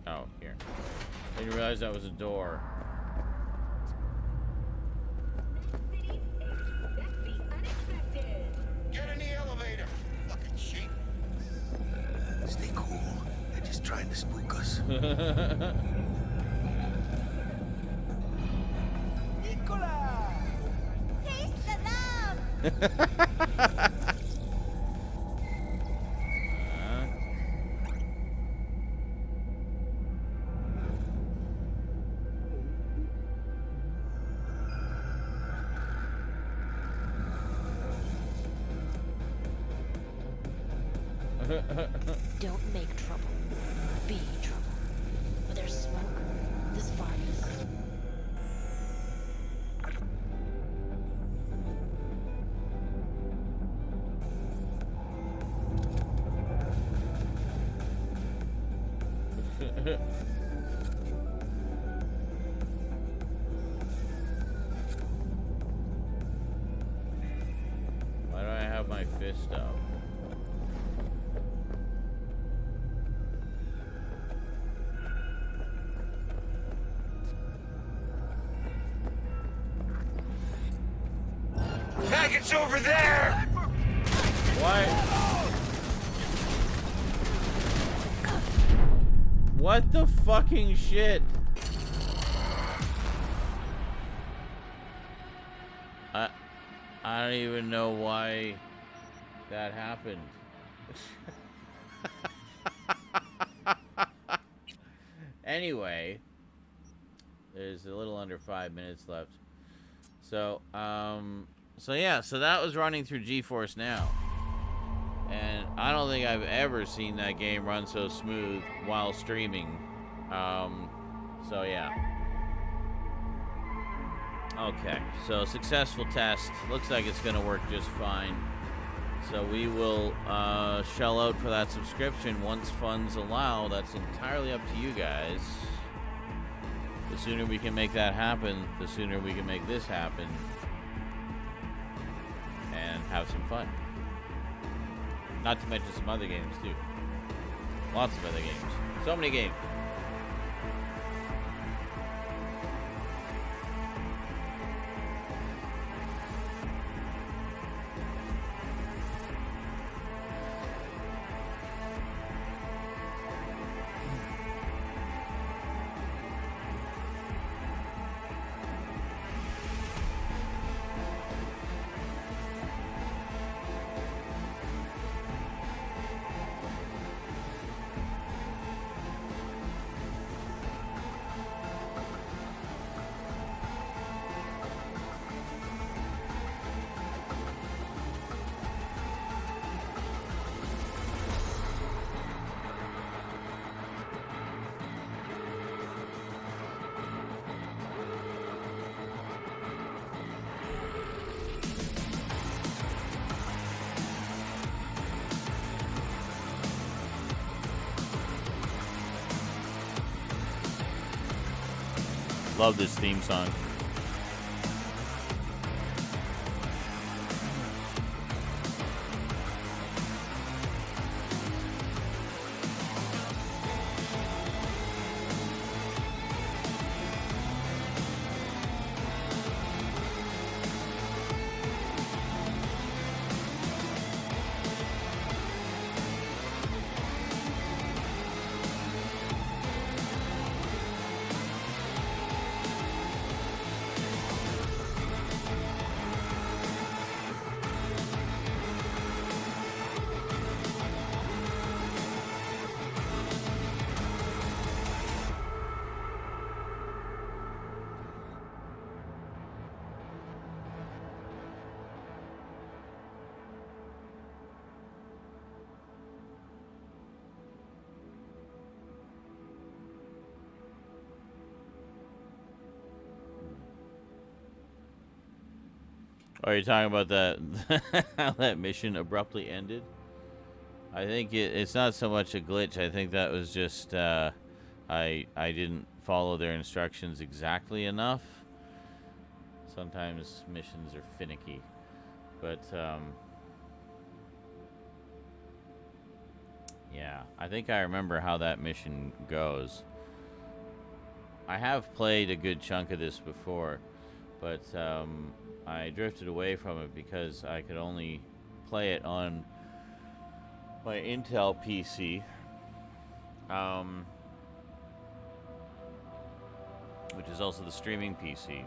Oh, here. I didn't realize that was a door. Get in the elevator, fucking sheep. Stay cool. They're just trying to spook us. Nicola! Taste the love! Don't make trouble. Be trouble. Where there's smoke, there's fires. Why do I have my fist up? Maggots over there! What the fucking shit? I don't even know why that happened. Anyway, there's a little under 5 minutes left. So that was running through GeForceNow. And I don't think I've ever seen that game run so smooth while streaming. So yeah. Okay, so successful test. Looks like it's gonna work just fine. So we will shell out for that subscription once funds allow. That's entirely up to you guys. The sooner we can make that happen, the sooner we can make this happen and have some fun. Not to mention some other games too. Lots of other games. So many games. Love this theme song. Are you talking about that how that mission abruptly ended? I think it's not so much a glitch. I think that was just I didn't follow their instructions exactly enough. Sometimes missions are finicky, but yeah, I think I remember how that mission goes. I have played a good chunk of this before, but I drifted away from it because I could only play it on my Intel PC, which is also the streaming PC.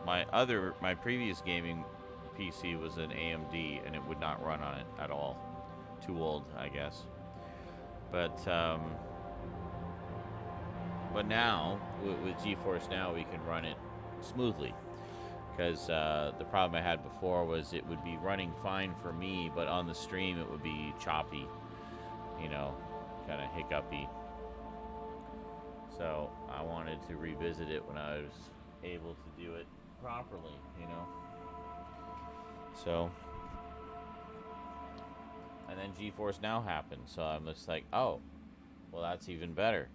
My previous gaming PC was an AMD, and it would not run on it at all. Too old, I guess. But now with GeForceNow, we can run it smoothly. Because the problem I had before was it would be running fine for me, but on the stream it would be choppy, you know, kind of hiccupy. So I wanted to revisit it when I was able to do it properly, you know. So, and then GeForceNow happened, so I'm just like, oh, well, that's even better.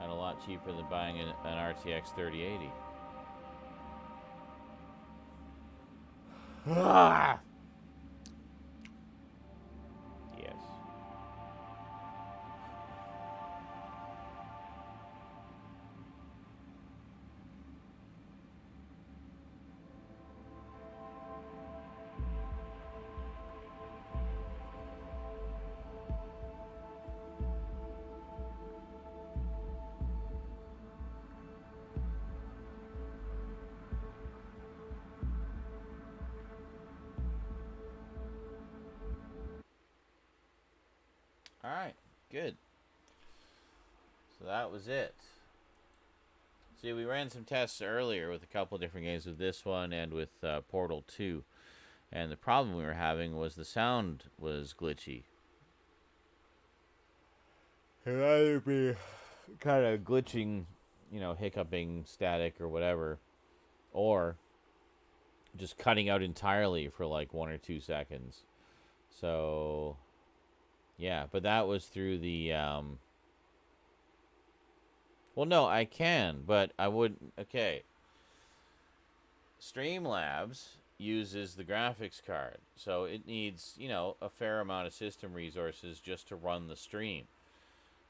And a lot cheaper than buying an RTX 3080. Ah! Yes. All right, good. So that was it. See, we ran some tests earlier with a couple different games, with this one and with Portal 2. And the problem we were having was the sound was glitchy. It would either be kind of glitching, you know, hiccuping, static, or whatever, or just cutting out entirely for like 1 or 2 seconds. So, yeah, but that was through the Well, no, I can, but I wouldn't. Okay. Streamlabs uses the graphics card, so it needs, you know, a fair amount of system resources just to run the stream.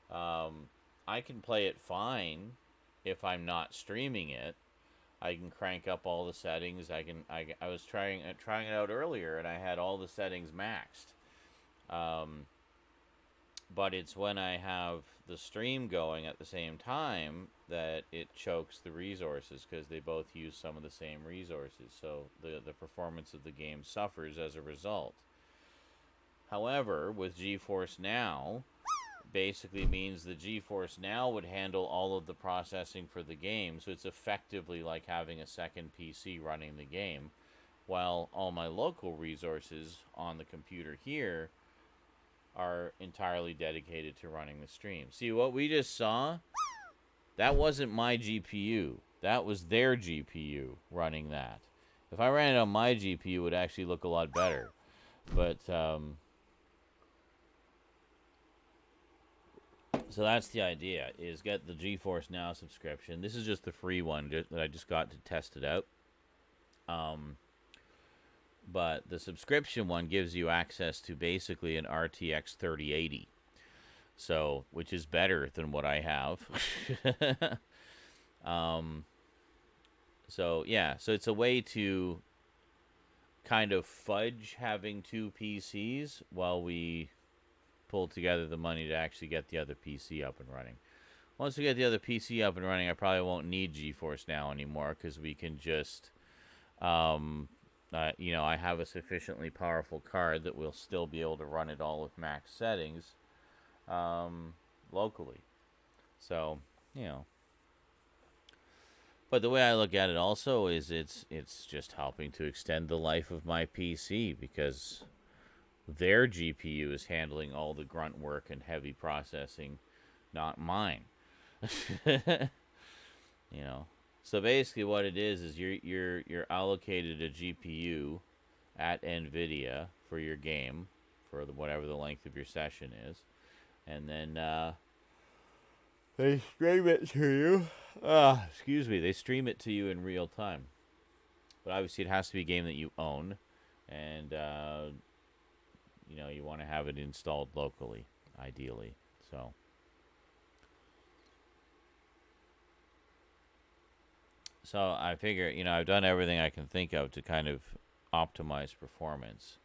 I can play it fine if I'm not streaming it. I can crank up all the settings. I was trying it out earlier, and I had all the settings maxed. But it's when I have the stream going at the same time that it chokes the resources, because they both use some of the same resources. So the performance of the game suffers as a result. However, with GeForceNow, basically means the GeForceNow would handle all of the processing for the game. So it's effectively like having a second PC running the game, while all my local resources on the computer here are entirely dedicated to running the stream. See, what we just saw, that wasn't my GPU. That was their GPU running that. If I ran it on my GPU, it would actually look a lot better. But, so that's the idea, is get the GeForceNow subscription. This is just the free one that I just got to test it out. But the subscription one gives you access to basically an RTX 3080. So, which is better than what I have. So, yeah. So it's a way to kind of fudge having two PCs while we pull together the money to actually get the other PC up and running. Once we get the other PC up and running, I probably won't need GeForceNow anymore, because we can just... you know, I have a sufficiently powerful card that will still be able to run it all with max settings locally. So, you know. But the way I look at it also is it's just helping to extend the life of my PC, because their GPU is handling all the grunt work and heavy processing, not mine. You know. So basically what it is you're allocated a GPU at NVIDIA for your game, for whatever the length of your session is. And then they stream it to you. Excuse me. They stream it to you in real time. But obviously it has to be a game that you own. And, you know, you want to have it installed locally, ideally. So... So I figure, you know, I've done everything I can think of to kind of optimize performance.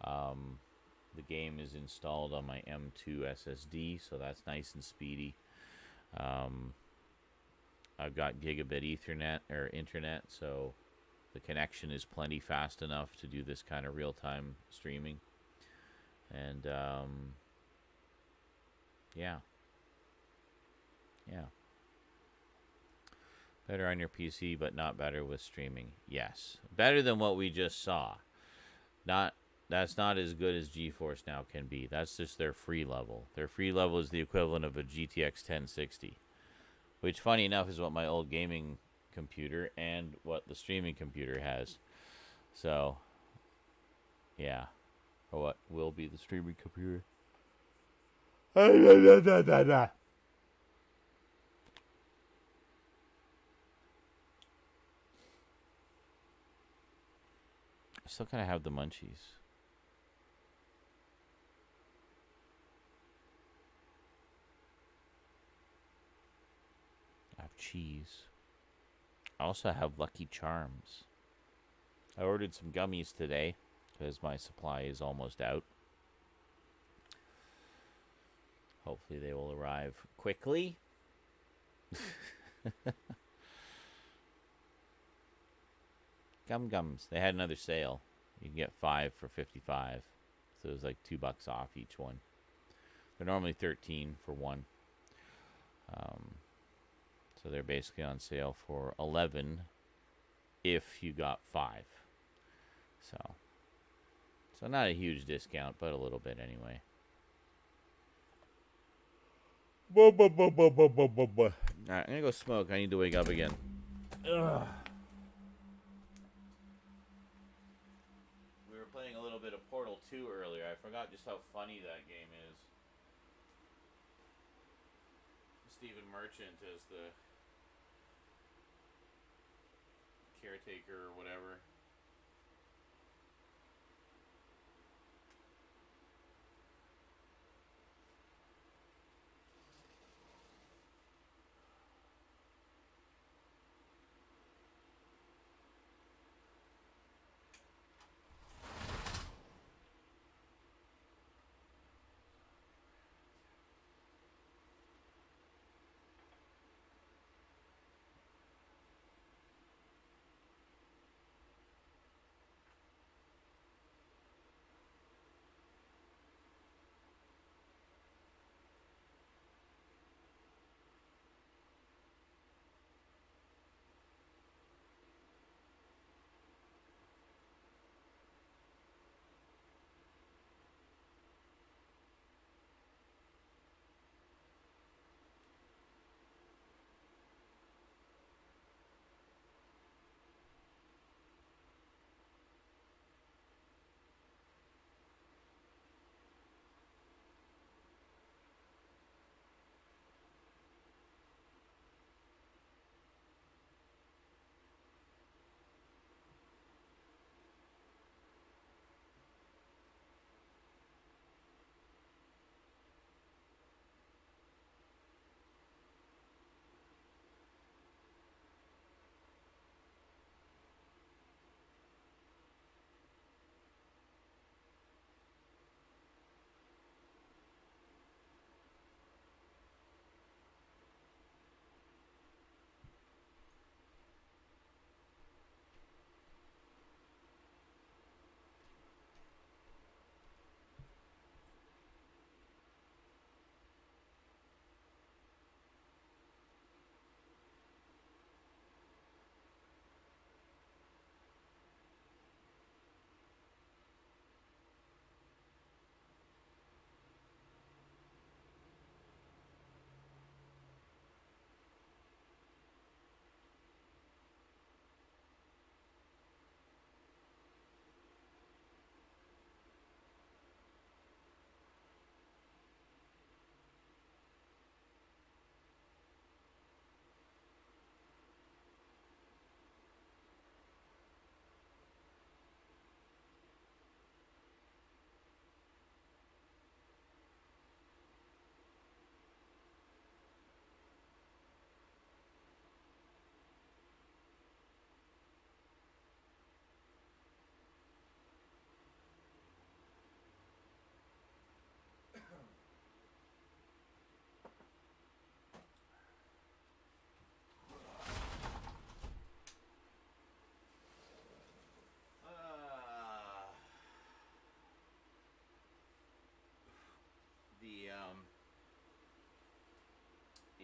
The game is installed on my M2 SSD, so that's nice and speedy. I've got gigabit Ethernet or internet, so the connection is plenty fast enough to do this kind of real-time streaming. And yeah. Better on your PC, but not better with streaming. Yes. Better than what we just saw. That's not as good as GeForceNow can be. That's just their free level. Their free level is the equivalent of a GTX 1060. Which, funny enough, is what my old gaming computer and what the streaming computer has. So, yeah. Or what will be the streaming computer. I still kind of have the munchies. I have cheese. I also have Lucky Charms. I ordered some gummies today because my supply is almost out. Hopefully they will arrive quickly. Gums. They had another sale. You can get 5 for $55. So it was like $2 off each one. They're normally $13 for one. So they're basically on sale for $11 if you got 5. So not a huge discount, but a little bit anyway. Alright, I'm gonna go smoke. I need to wake up again. Ugh. We were playing a little bit of Portal 2 earlier. I forgot just how funny that game is. Stephen Merchant as the caretaker or whatever.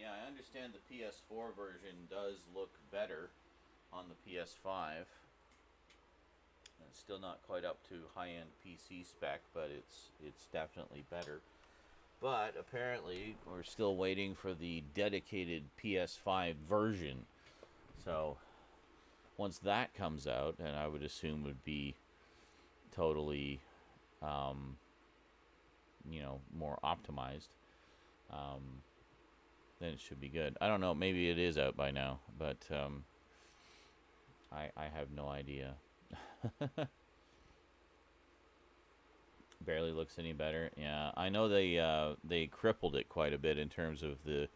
Yeah, I understand the PS4 version does look better on the PS5. It's still not quite up to high-end PC spec, but it's definitely better. But apparently, we're still waiting for the dedicated PS5 version. So, once that comes out, and I would assume would be totally, more optimized, then it should be good. I don't know, maybe it is out by now, but I have no idea. Barely looks any better. Yeah, I know they crippled it quite a bit in terms of the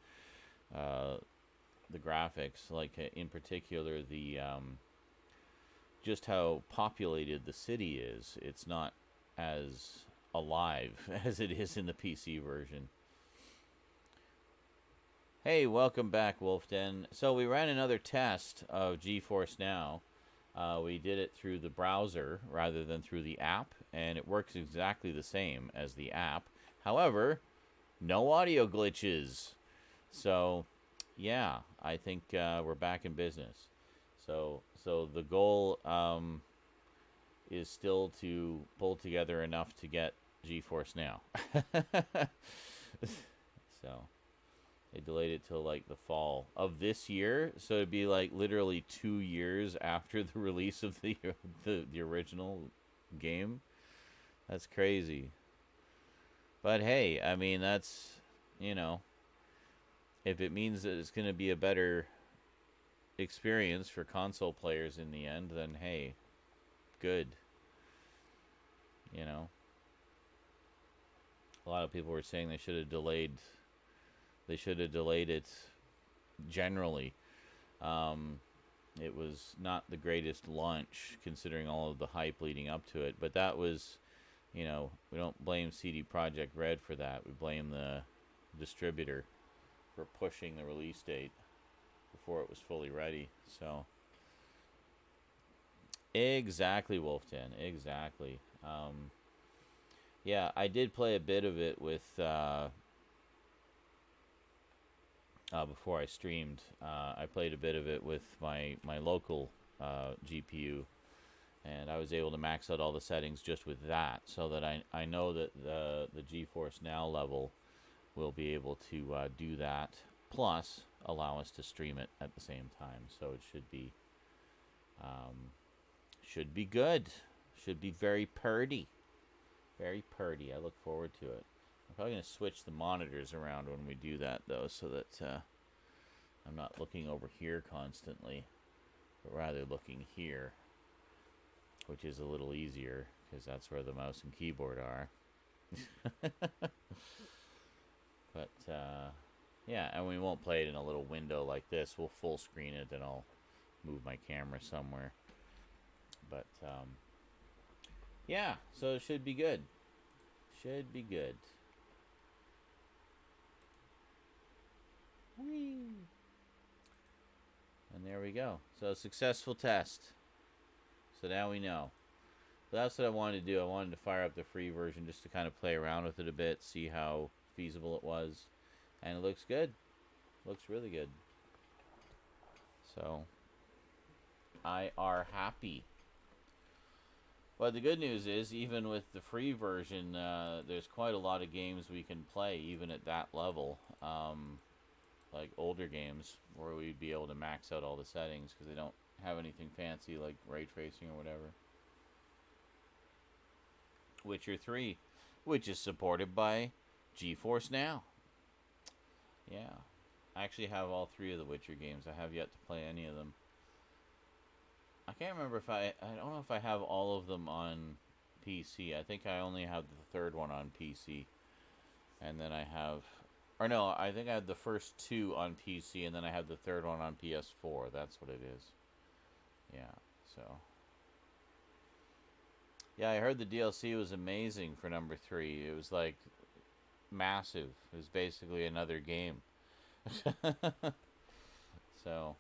graphics. Like in particular, the just how populated the city is. It's not as alive as it is in the PC version. Hey, welcome back, Wolfden. So we ran another test of GeForceNow. We did it through the browser rather than through the app, and it works exactly the same as the app. However, no audio glitches. So, yeah, I think we're back in business. So the goal is still to pull together enough to get GeForceNow. So they delayed it till like the fall of this year, so it'd be like literally 2 years after the release of the original game. That's crazy. But hey, I mean, that's, if it means that it's going to be a better experience for console players in the end, then hey, good. You know, a lot of people were saying they should have delayed it generally. It was not the greatest launch considering all of the hype leading up to it, but that was, you know, we don't blame CD Projekt Red for that. We blame the distributor for pushing the release date before it was fully ready. So exactly, Wolfden, exactly. Yeah, I did play a bit of it with before I streamed. I played a bit of it with my local GPU, and I was able to max out all the settings just with that, so that I know that the GeForceNow level will be able to do that, plus allow us to stream it at the same time. So it should be good. Should be very purty. Very purty. I look forward to it. I'm probably going to switch the monitors around when we do that, though, so that I'm not looking over here constantly, but rather looking here, which is a little easier, because that's where the mouse and keyboard are. But, yeah, and we won't play it in a little window like this. We'll full screen it, and I'll move my camera somewhere. But, yeah, so it should be good. Should be good. Whee! And there we go. So, successful test. So now we know. But that's what I wanted to do. I wanted to fire up the free version just to kind of play around with it a bit, see how feasible it was. And it looks good. Looks really good. So, I are happy. But the good news is, even with the free version, there's quite a lot of games we can play, even at that level. Like older games, where we'd be able to max out all the settings, because they don't have anything fancy like ray tracing or whatever. Witcher 3, which is supported by GeForceNow. Yeah. I actually have all 3 of the Witcher games. I have yet to play any of them. I can't remember if I don't know if I have all of them on PC. I think I only have the 3rd one on PC. And then I have, or no, I think I have the first 2 on PC, and then I have the 3rd one on PS4. That's what it is. Yeah, so. Yeah, I heard the DLC was amazing for number 3. It was like massive. It was basically another game. So.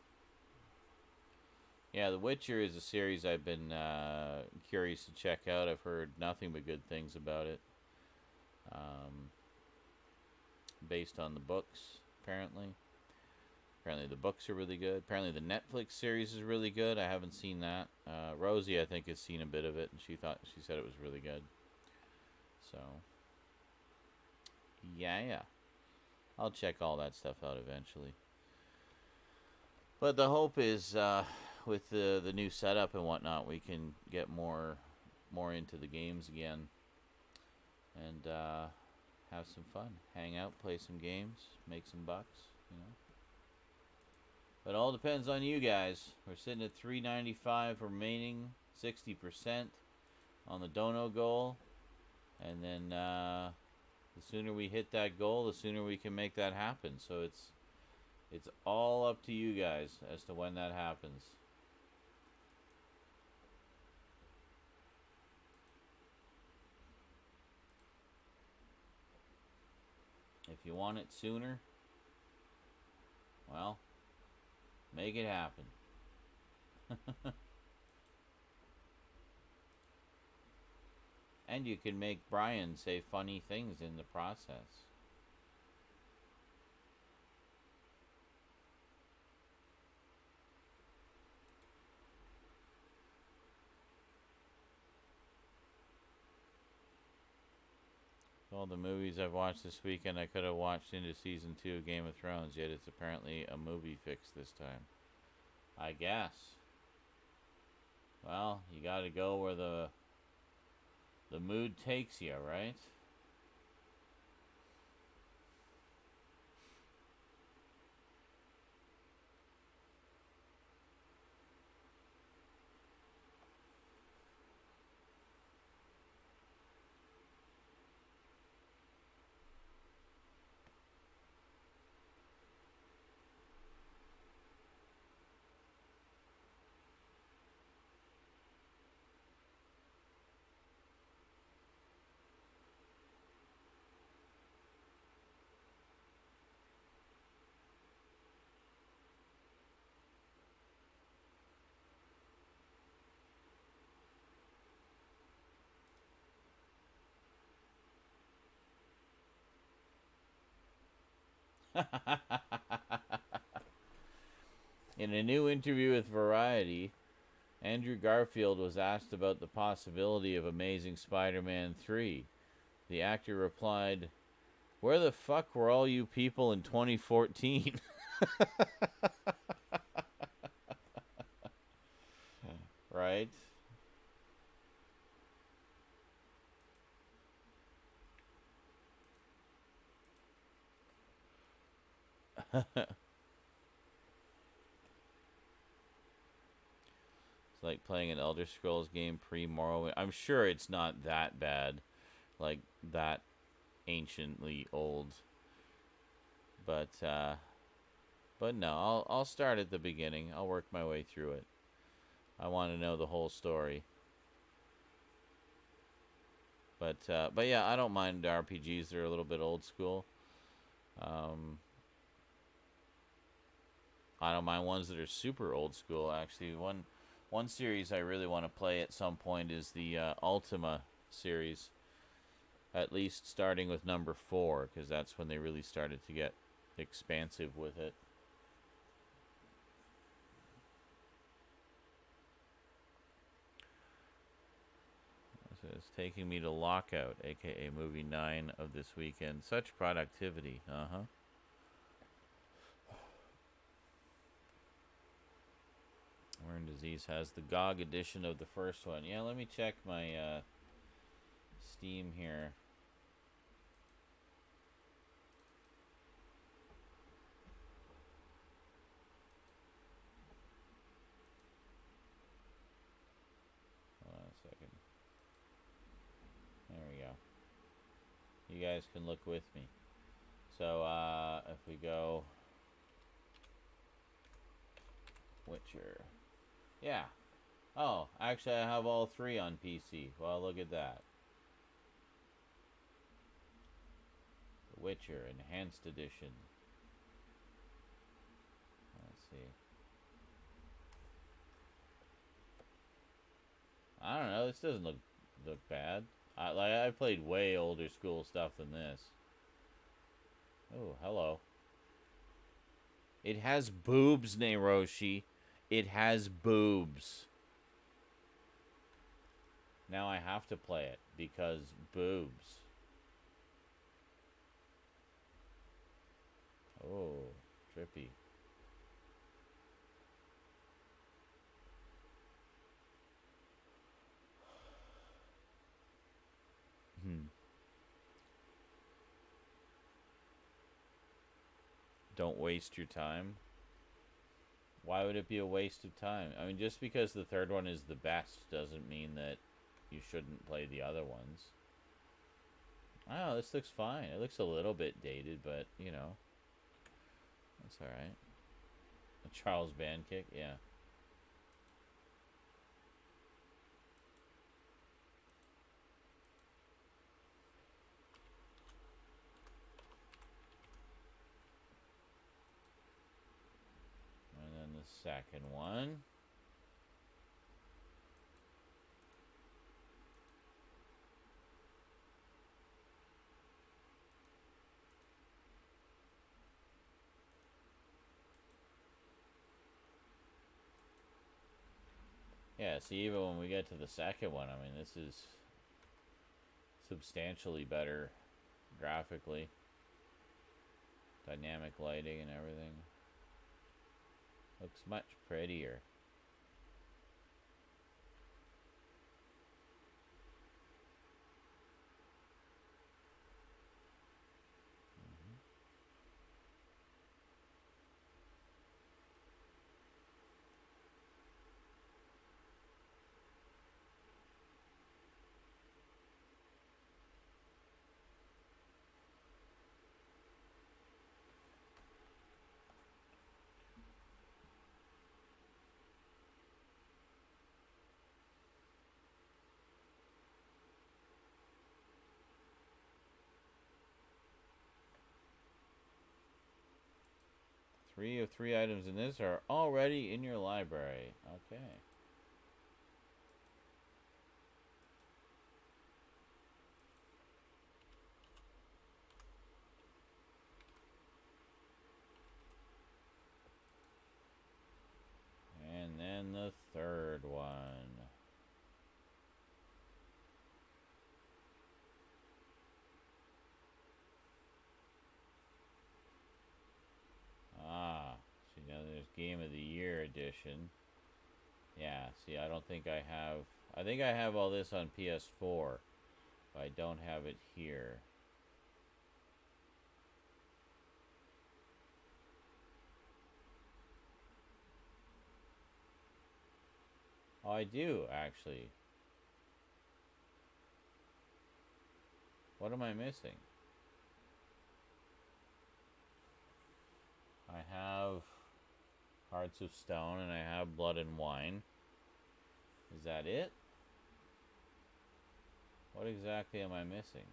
Yeah, The Witcher is a series I've been curious to check out. I've heard nothing but good things about it. Based on the books, apparently. Apparently the books are really good. Apparently the Netflix series is really good. I haven't seen that. Rosie, I think, has seen a bit of it, and she said it was really good. So, yeah. I'll check all that stuff out eventually. But the hope is, with the new setup and whatnot, we can get more into the games again, and have some fun, hang out, play some games, make some bucks, you know. But it all depends on you guys. We're sitting at 395 remaining, 60% on the dono goal, and then the sooner we hit that goal, the sooner we can make that happen. So it's all up to you guys as to when that happens. If you want it sooner, well, make it happen. And you can make Brian say funny things in the process. All the movies I've watched this weekend, I could have watched into season 2 of Game of Thrones, yet it's apparently a movie fix this time. I guess. Well, you gotta go where the mood takes you, right? In a new interview with Variety, Andrew Garfield was asked about the possibility of Amazing Spider-Man 3. The actor replied, "Where the fuck were all you people in 2014?" Right? It's like playing an Elder Scrolls game pre-Morrowind. I'm sure it's not that bad, like that anciently old. But no, I'll start at the beginning. I'll work my way through it. I want to know the whole story. But yeah, I don't mind RPGs that are a little bit old school. I don't mind ones that are super old school. Actually, one series I really want to play at some point is the Ultima series. At least starting with number 4, because that's when they really started to get expansive with it. So it's taking me to Lockout, aka movie 9 of this weekend. Such productivity, Learn Disease has the GOG edition of the first one. Yeah, let me check my Steam here. Hold on a second. There we go. You guys can look with me. So, if we go... Witcher. Yeah. Oh, actually I have all 3 on PC. Well, look at that. The Witcher Enhanced Edition. Let's see. I don't know. This doesn't look bad. I played way older school stuff than this. Oh, hello. It has boobs, Neiroshi. It has boobs. Now I have to play it because boobs. Oh, trippy. Don't waste your time. Why would it be a waste of time? I mean, just because the third one is the best doesn't mean that you shouldn't play the other ones. Oh, this looks fine. It looks a little bit dated, but, you know, that's alright. A Charles Band kick? Yeah. And then the second one. Yeah, see, even when we get to the second one, I mean, this is substantially better graphically. Dynamic lighting and everything. Looks much prettier. Three of 3 items in this are already in your library. Okay. the third one. Ah, see now there's Game of the Year edition. Yeah, see I don't think I have... I think I have all this on PS4, but I don't have it here. Oh, I do, actually. What am I missing? I have Hearts of Stone and I have Blood and Wine. Is that it? What exactly am I missing?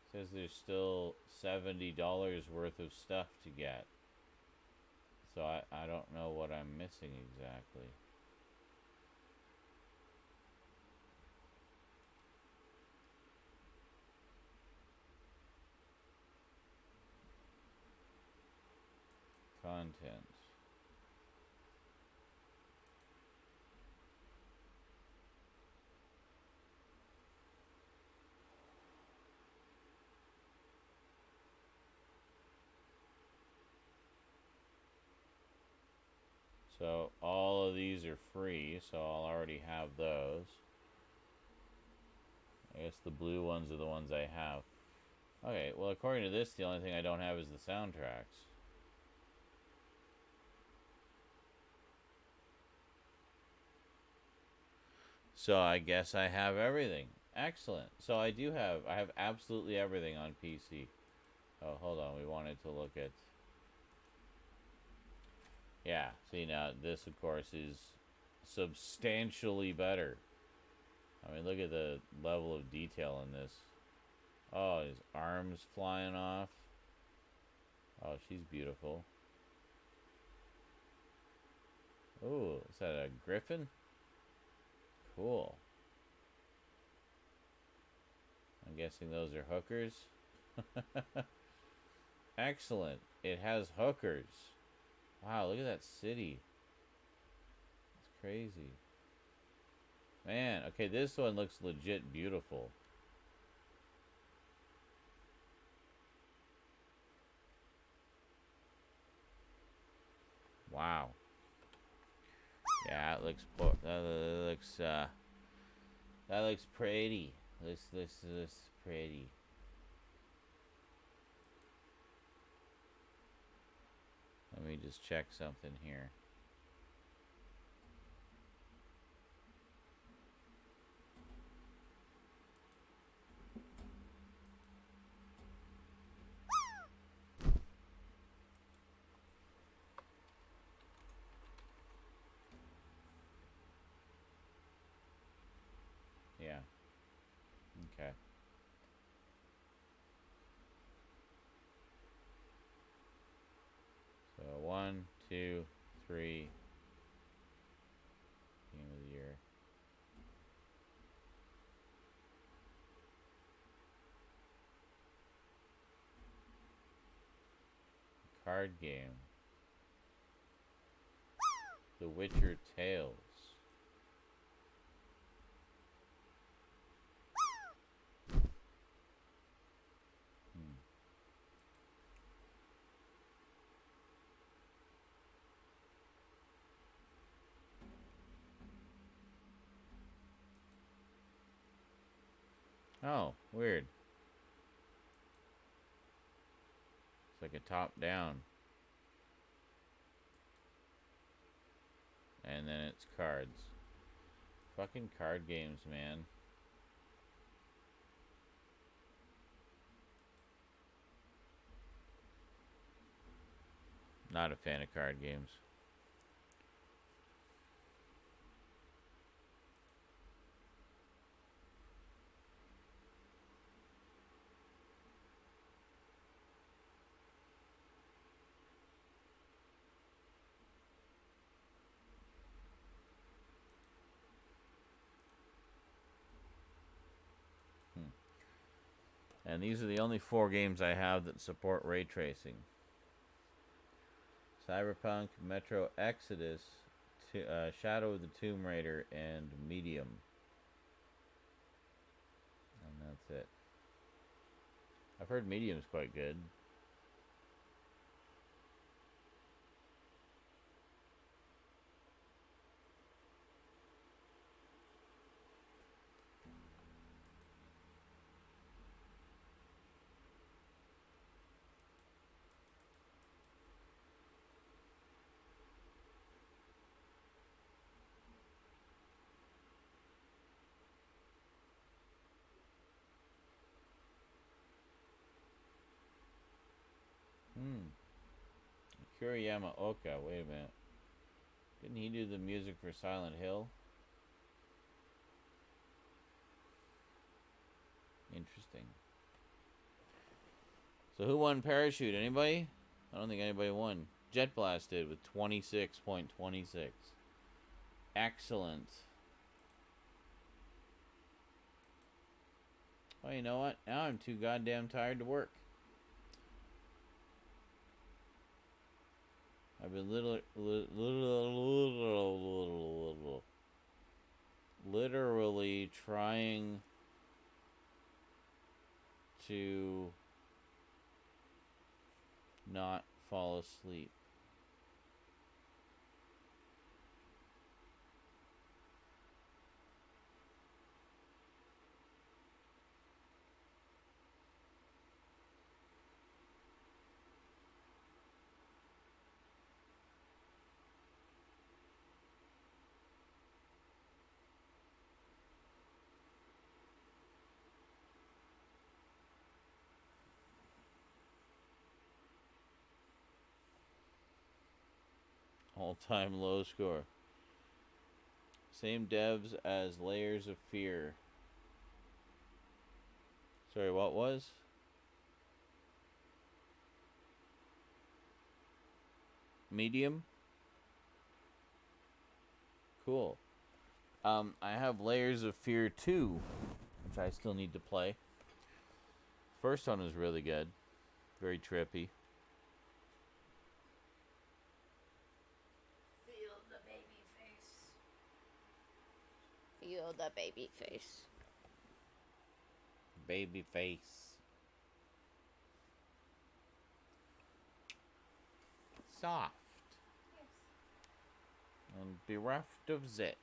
It says there's still $70 worth of stuff to get. So I don't know what I'm missing exactly. Content. So all of these are free, so I'll already have those. I guess the blue ones are the ones I have. Okay, well according to this, the only thing I don't have is the soundtracks. So I guess I have everything. Excellent. So I have absolutely everything on PC. Oh, hold on, we wanted to look at... Yeah, see now, this of course is substantially better. I mean, look at the level of detail in this. Oh, his arms flying off. Oh, she's beautiful. Ooh, is that a griffin? Cool. I'm guessing those are hookers. Excellent. It has hookers. Wow, look at that city. It's crazy. Man, okay, this one looks legit beautiful. Wow. Yeah, it looks that looks pretty. This pretty. Let me just check something here. Yeah. Okay. So 1, 2, 3. Game of the Year. Card game. The Witcher Tales. Oh, weird. It's like a top down. And then it's cards. Fucking card games, man. Not a fan of card games. And these are the only 4 games I have that support ray tracing. Cyberpunk, Metro Exodus, Shadow of the Tomb Raider, and Medium. And that's it. I've heard Medium's quite good. Kuriyama Oka, wait a minute. Didn't he do the music for Silent Hill? Interesting. So who won Parachute? Anybody? I don't think anybody won. Jet Blast did with 26.26. Excellent. Well, you know what? Now I'm too goddamn tired to work. I've been literally trying to not fall asleep. All-time low score. Same devs as Layers of Fear. Sorry, what was? Medium? Cool. I have Layers of Fear 2, which I still need to play. First one was really good. Very trippy. Feel the baby face. Baby face. Soft. Yes. And bereft of zits.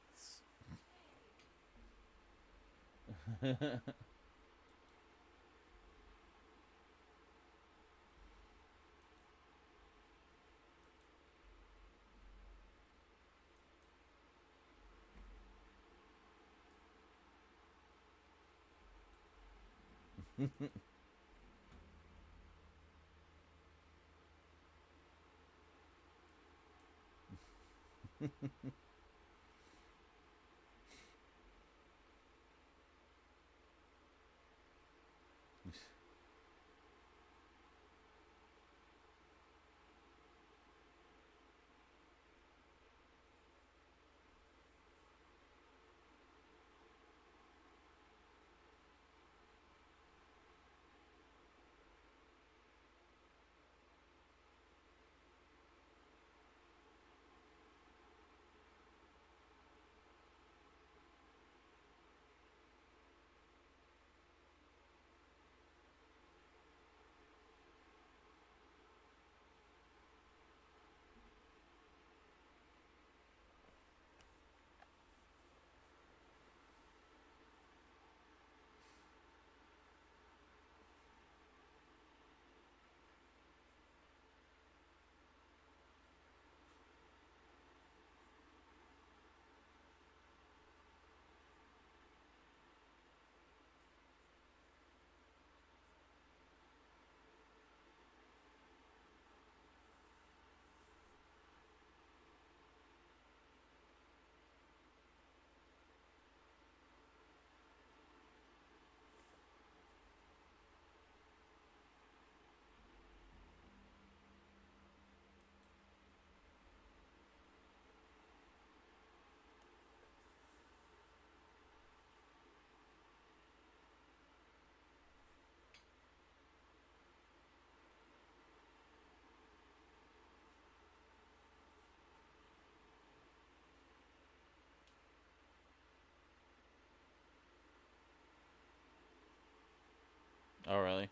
Oh, really?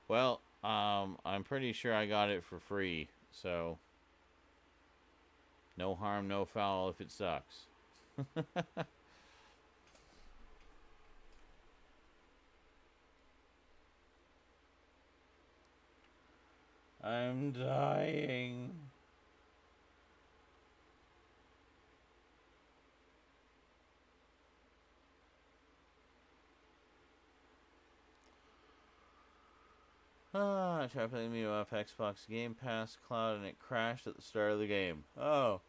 Well, I'm pretty sure I got it for free, so no harm, no foul if it sucks. I'm dying. I tried playing me off Xbox Game Pass Cloud and it crashed at the start of the game. Oh,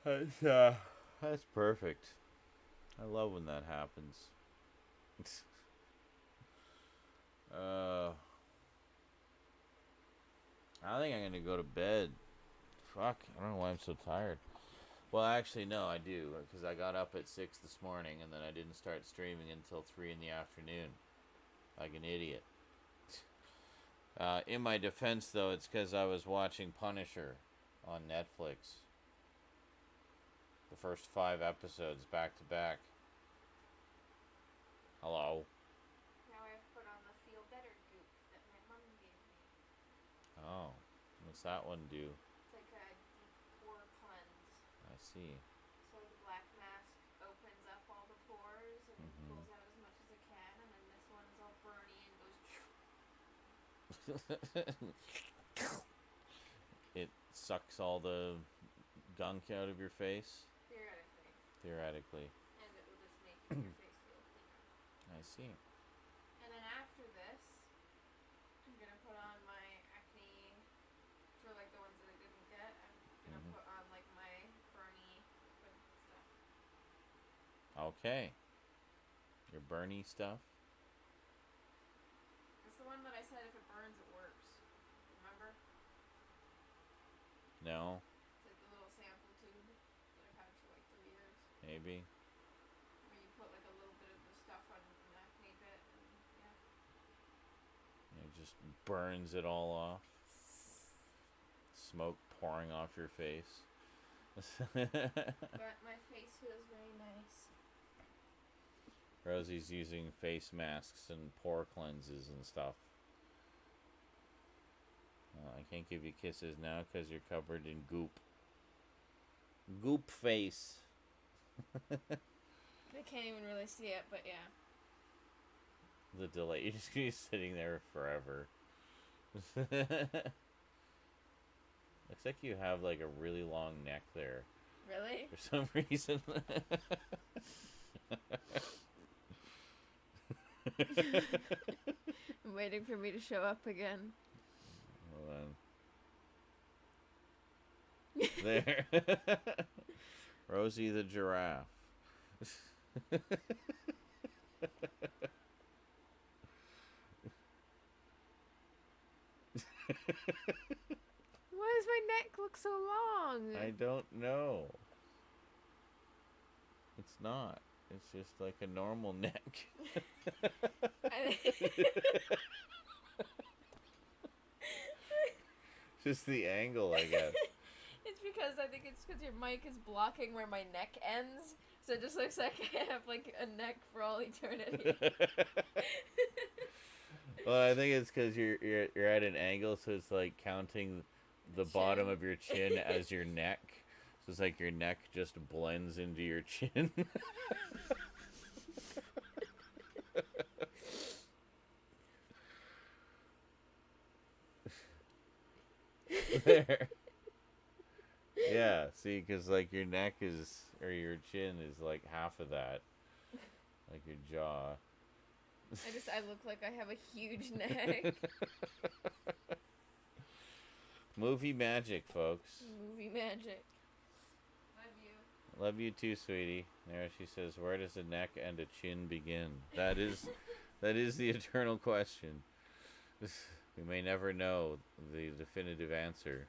that's perfect. I love when that happens. I think I'm gonna go to bed. Fuck, I don't know why I'm so tired. Well, actually, no, I do, because I got up at 6 this morning and then I didn't start streaming until 3 in the afternoon. Like an idiot. In my defense, though, it's because I was watching Punisher on Netflix. The first 5 episodes back to back. Hello. Now I've put on the Feel Better goop that my mom gave me. Oh, what's that one do? It's like a deep pore cleanse. I see. So the black mask opens up all the pores and pulls out as much as it can, and then this one is all burny and goes. It sucks all the gunk out of your face? Theoretically. Theoretically. And it will just make your face feel cleaner. I see. And then after this, I'm gonna put on my acne, for like the ones that I didn't get, I'm gonna put on like my Bernie liquid stuff. Okay. Your Bernie stuff? It's the one that I said if it burns, it works. Remember? No. It's like the little sample tube that I've had for like 3 years. Maybe. Where you put like a little bit of the stuff on an acne bit, and yeah. It just burns it all off. Smoke pouring off your face. But my face feels very nice. Rosie's using face masks and pore cleanses and stuff. I can't give you kisses now because you're covered in goop. Goop face. I can't even really see it, but yeah. The delay. You're just gonna be sitting there forever. Looks like you have like a really long neck there. Really? For some reason. I'm waiting for me to show up again. Hold on. There. Rosie the giraffe. Why does my neck look so long? I don't know. It's not. It's just like a normal neck. Just the angle, I guess. It's because I think it's because your mic is blocking where my neck ends, so it just looks like I have like a neck for all eternity. Well, I think it's because you're at an angle, so it's like counting the bottom of your chin as your neck. So it's like your neck just blends into your chin. There. Yeah, see, because like your neck is, or your chin is like half of that. Like your jaw. I look like I have a huge neck. Movie magic, folks. Movie magic. Love you. Love you too, sweetie. There she says, where does a neck and a chin begin? That is the eternal question. We may never know the definitive answer.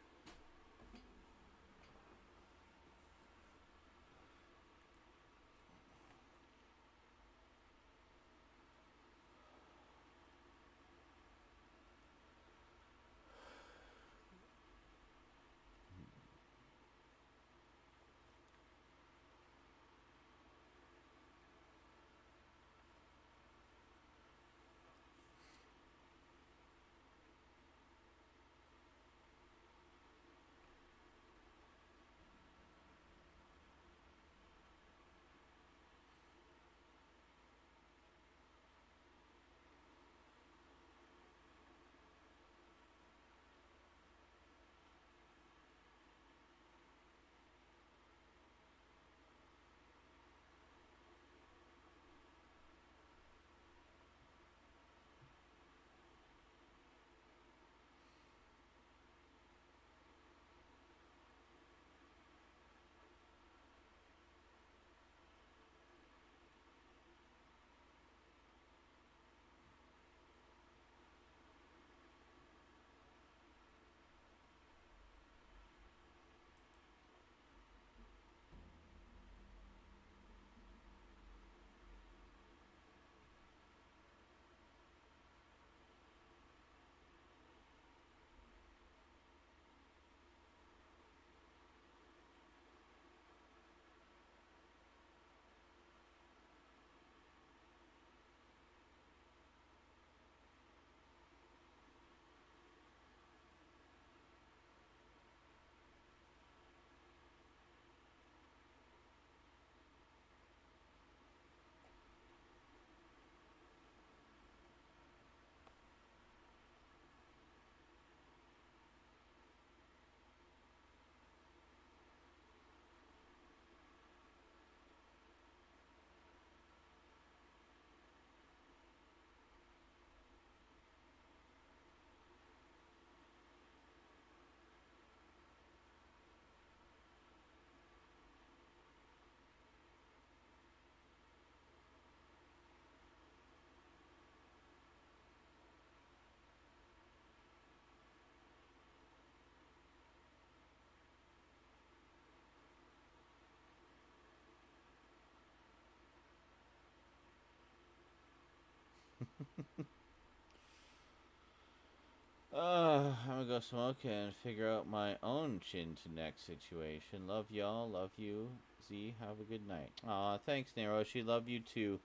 I'm gonna go smoke and figure out my own chin to neck situation. Love y'all. Love you. Z, have a good night. Aw, thanks, Naroshi. Love you too.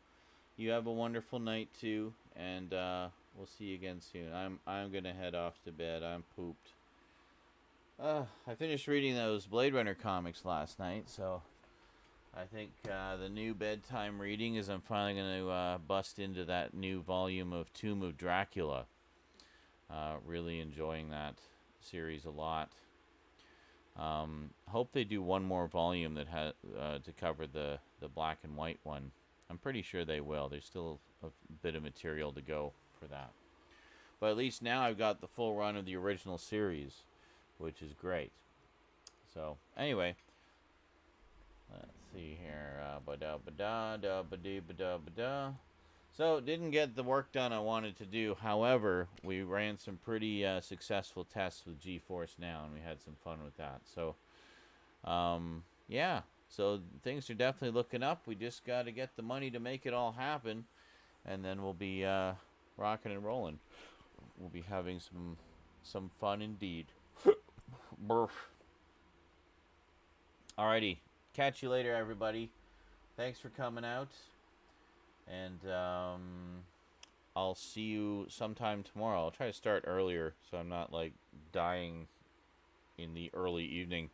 You have a wonderful night too, and we'll see you again soon. I'm gonna head off to bed. I'm pooped. I finished reading those Blade Runner comics last night, so I think the new bedtime reading is I'm finally gonna bust into that new volume of Tomb of Dracula. Really enjoying that series a lot. Hope they do one more volume that has to cover the black and white one. I'm pretty sure they will. There's still a bit of material to go for that. But at least now I've got the full run of the original series, which is great. So, anyway. Let's see here. So, didn't get the work done I wanted to do. However, we ran some pretty successful tests with GeForceNow, and we had some fun with that. So, yeah. So, things are definitely looking up. We just got to get the money to make it all happen, and then we'll be rocking and rolling. We'll be having some fun indeed. Alrighty. Catch you later, everybody. Thanks for coming out. And I'll see you sometime tomorrow. I'll try to start earlier so I'm not like dying in the early evening.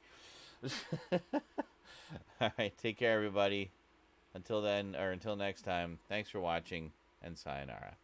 Alright, take care, everybody. Until then, or until next time, thanks for watching, and sayonara.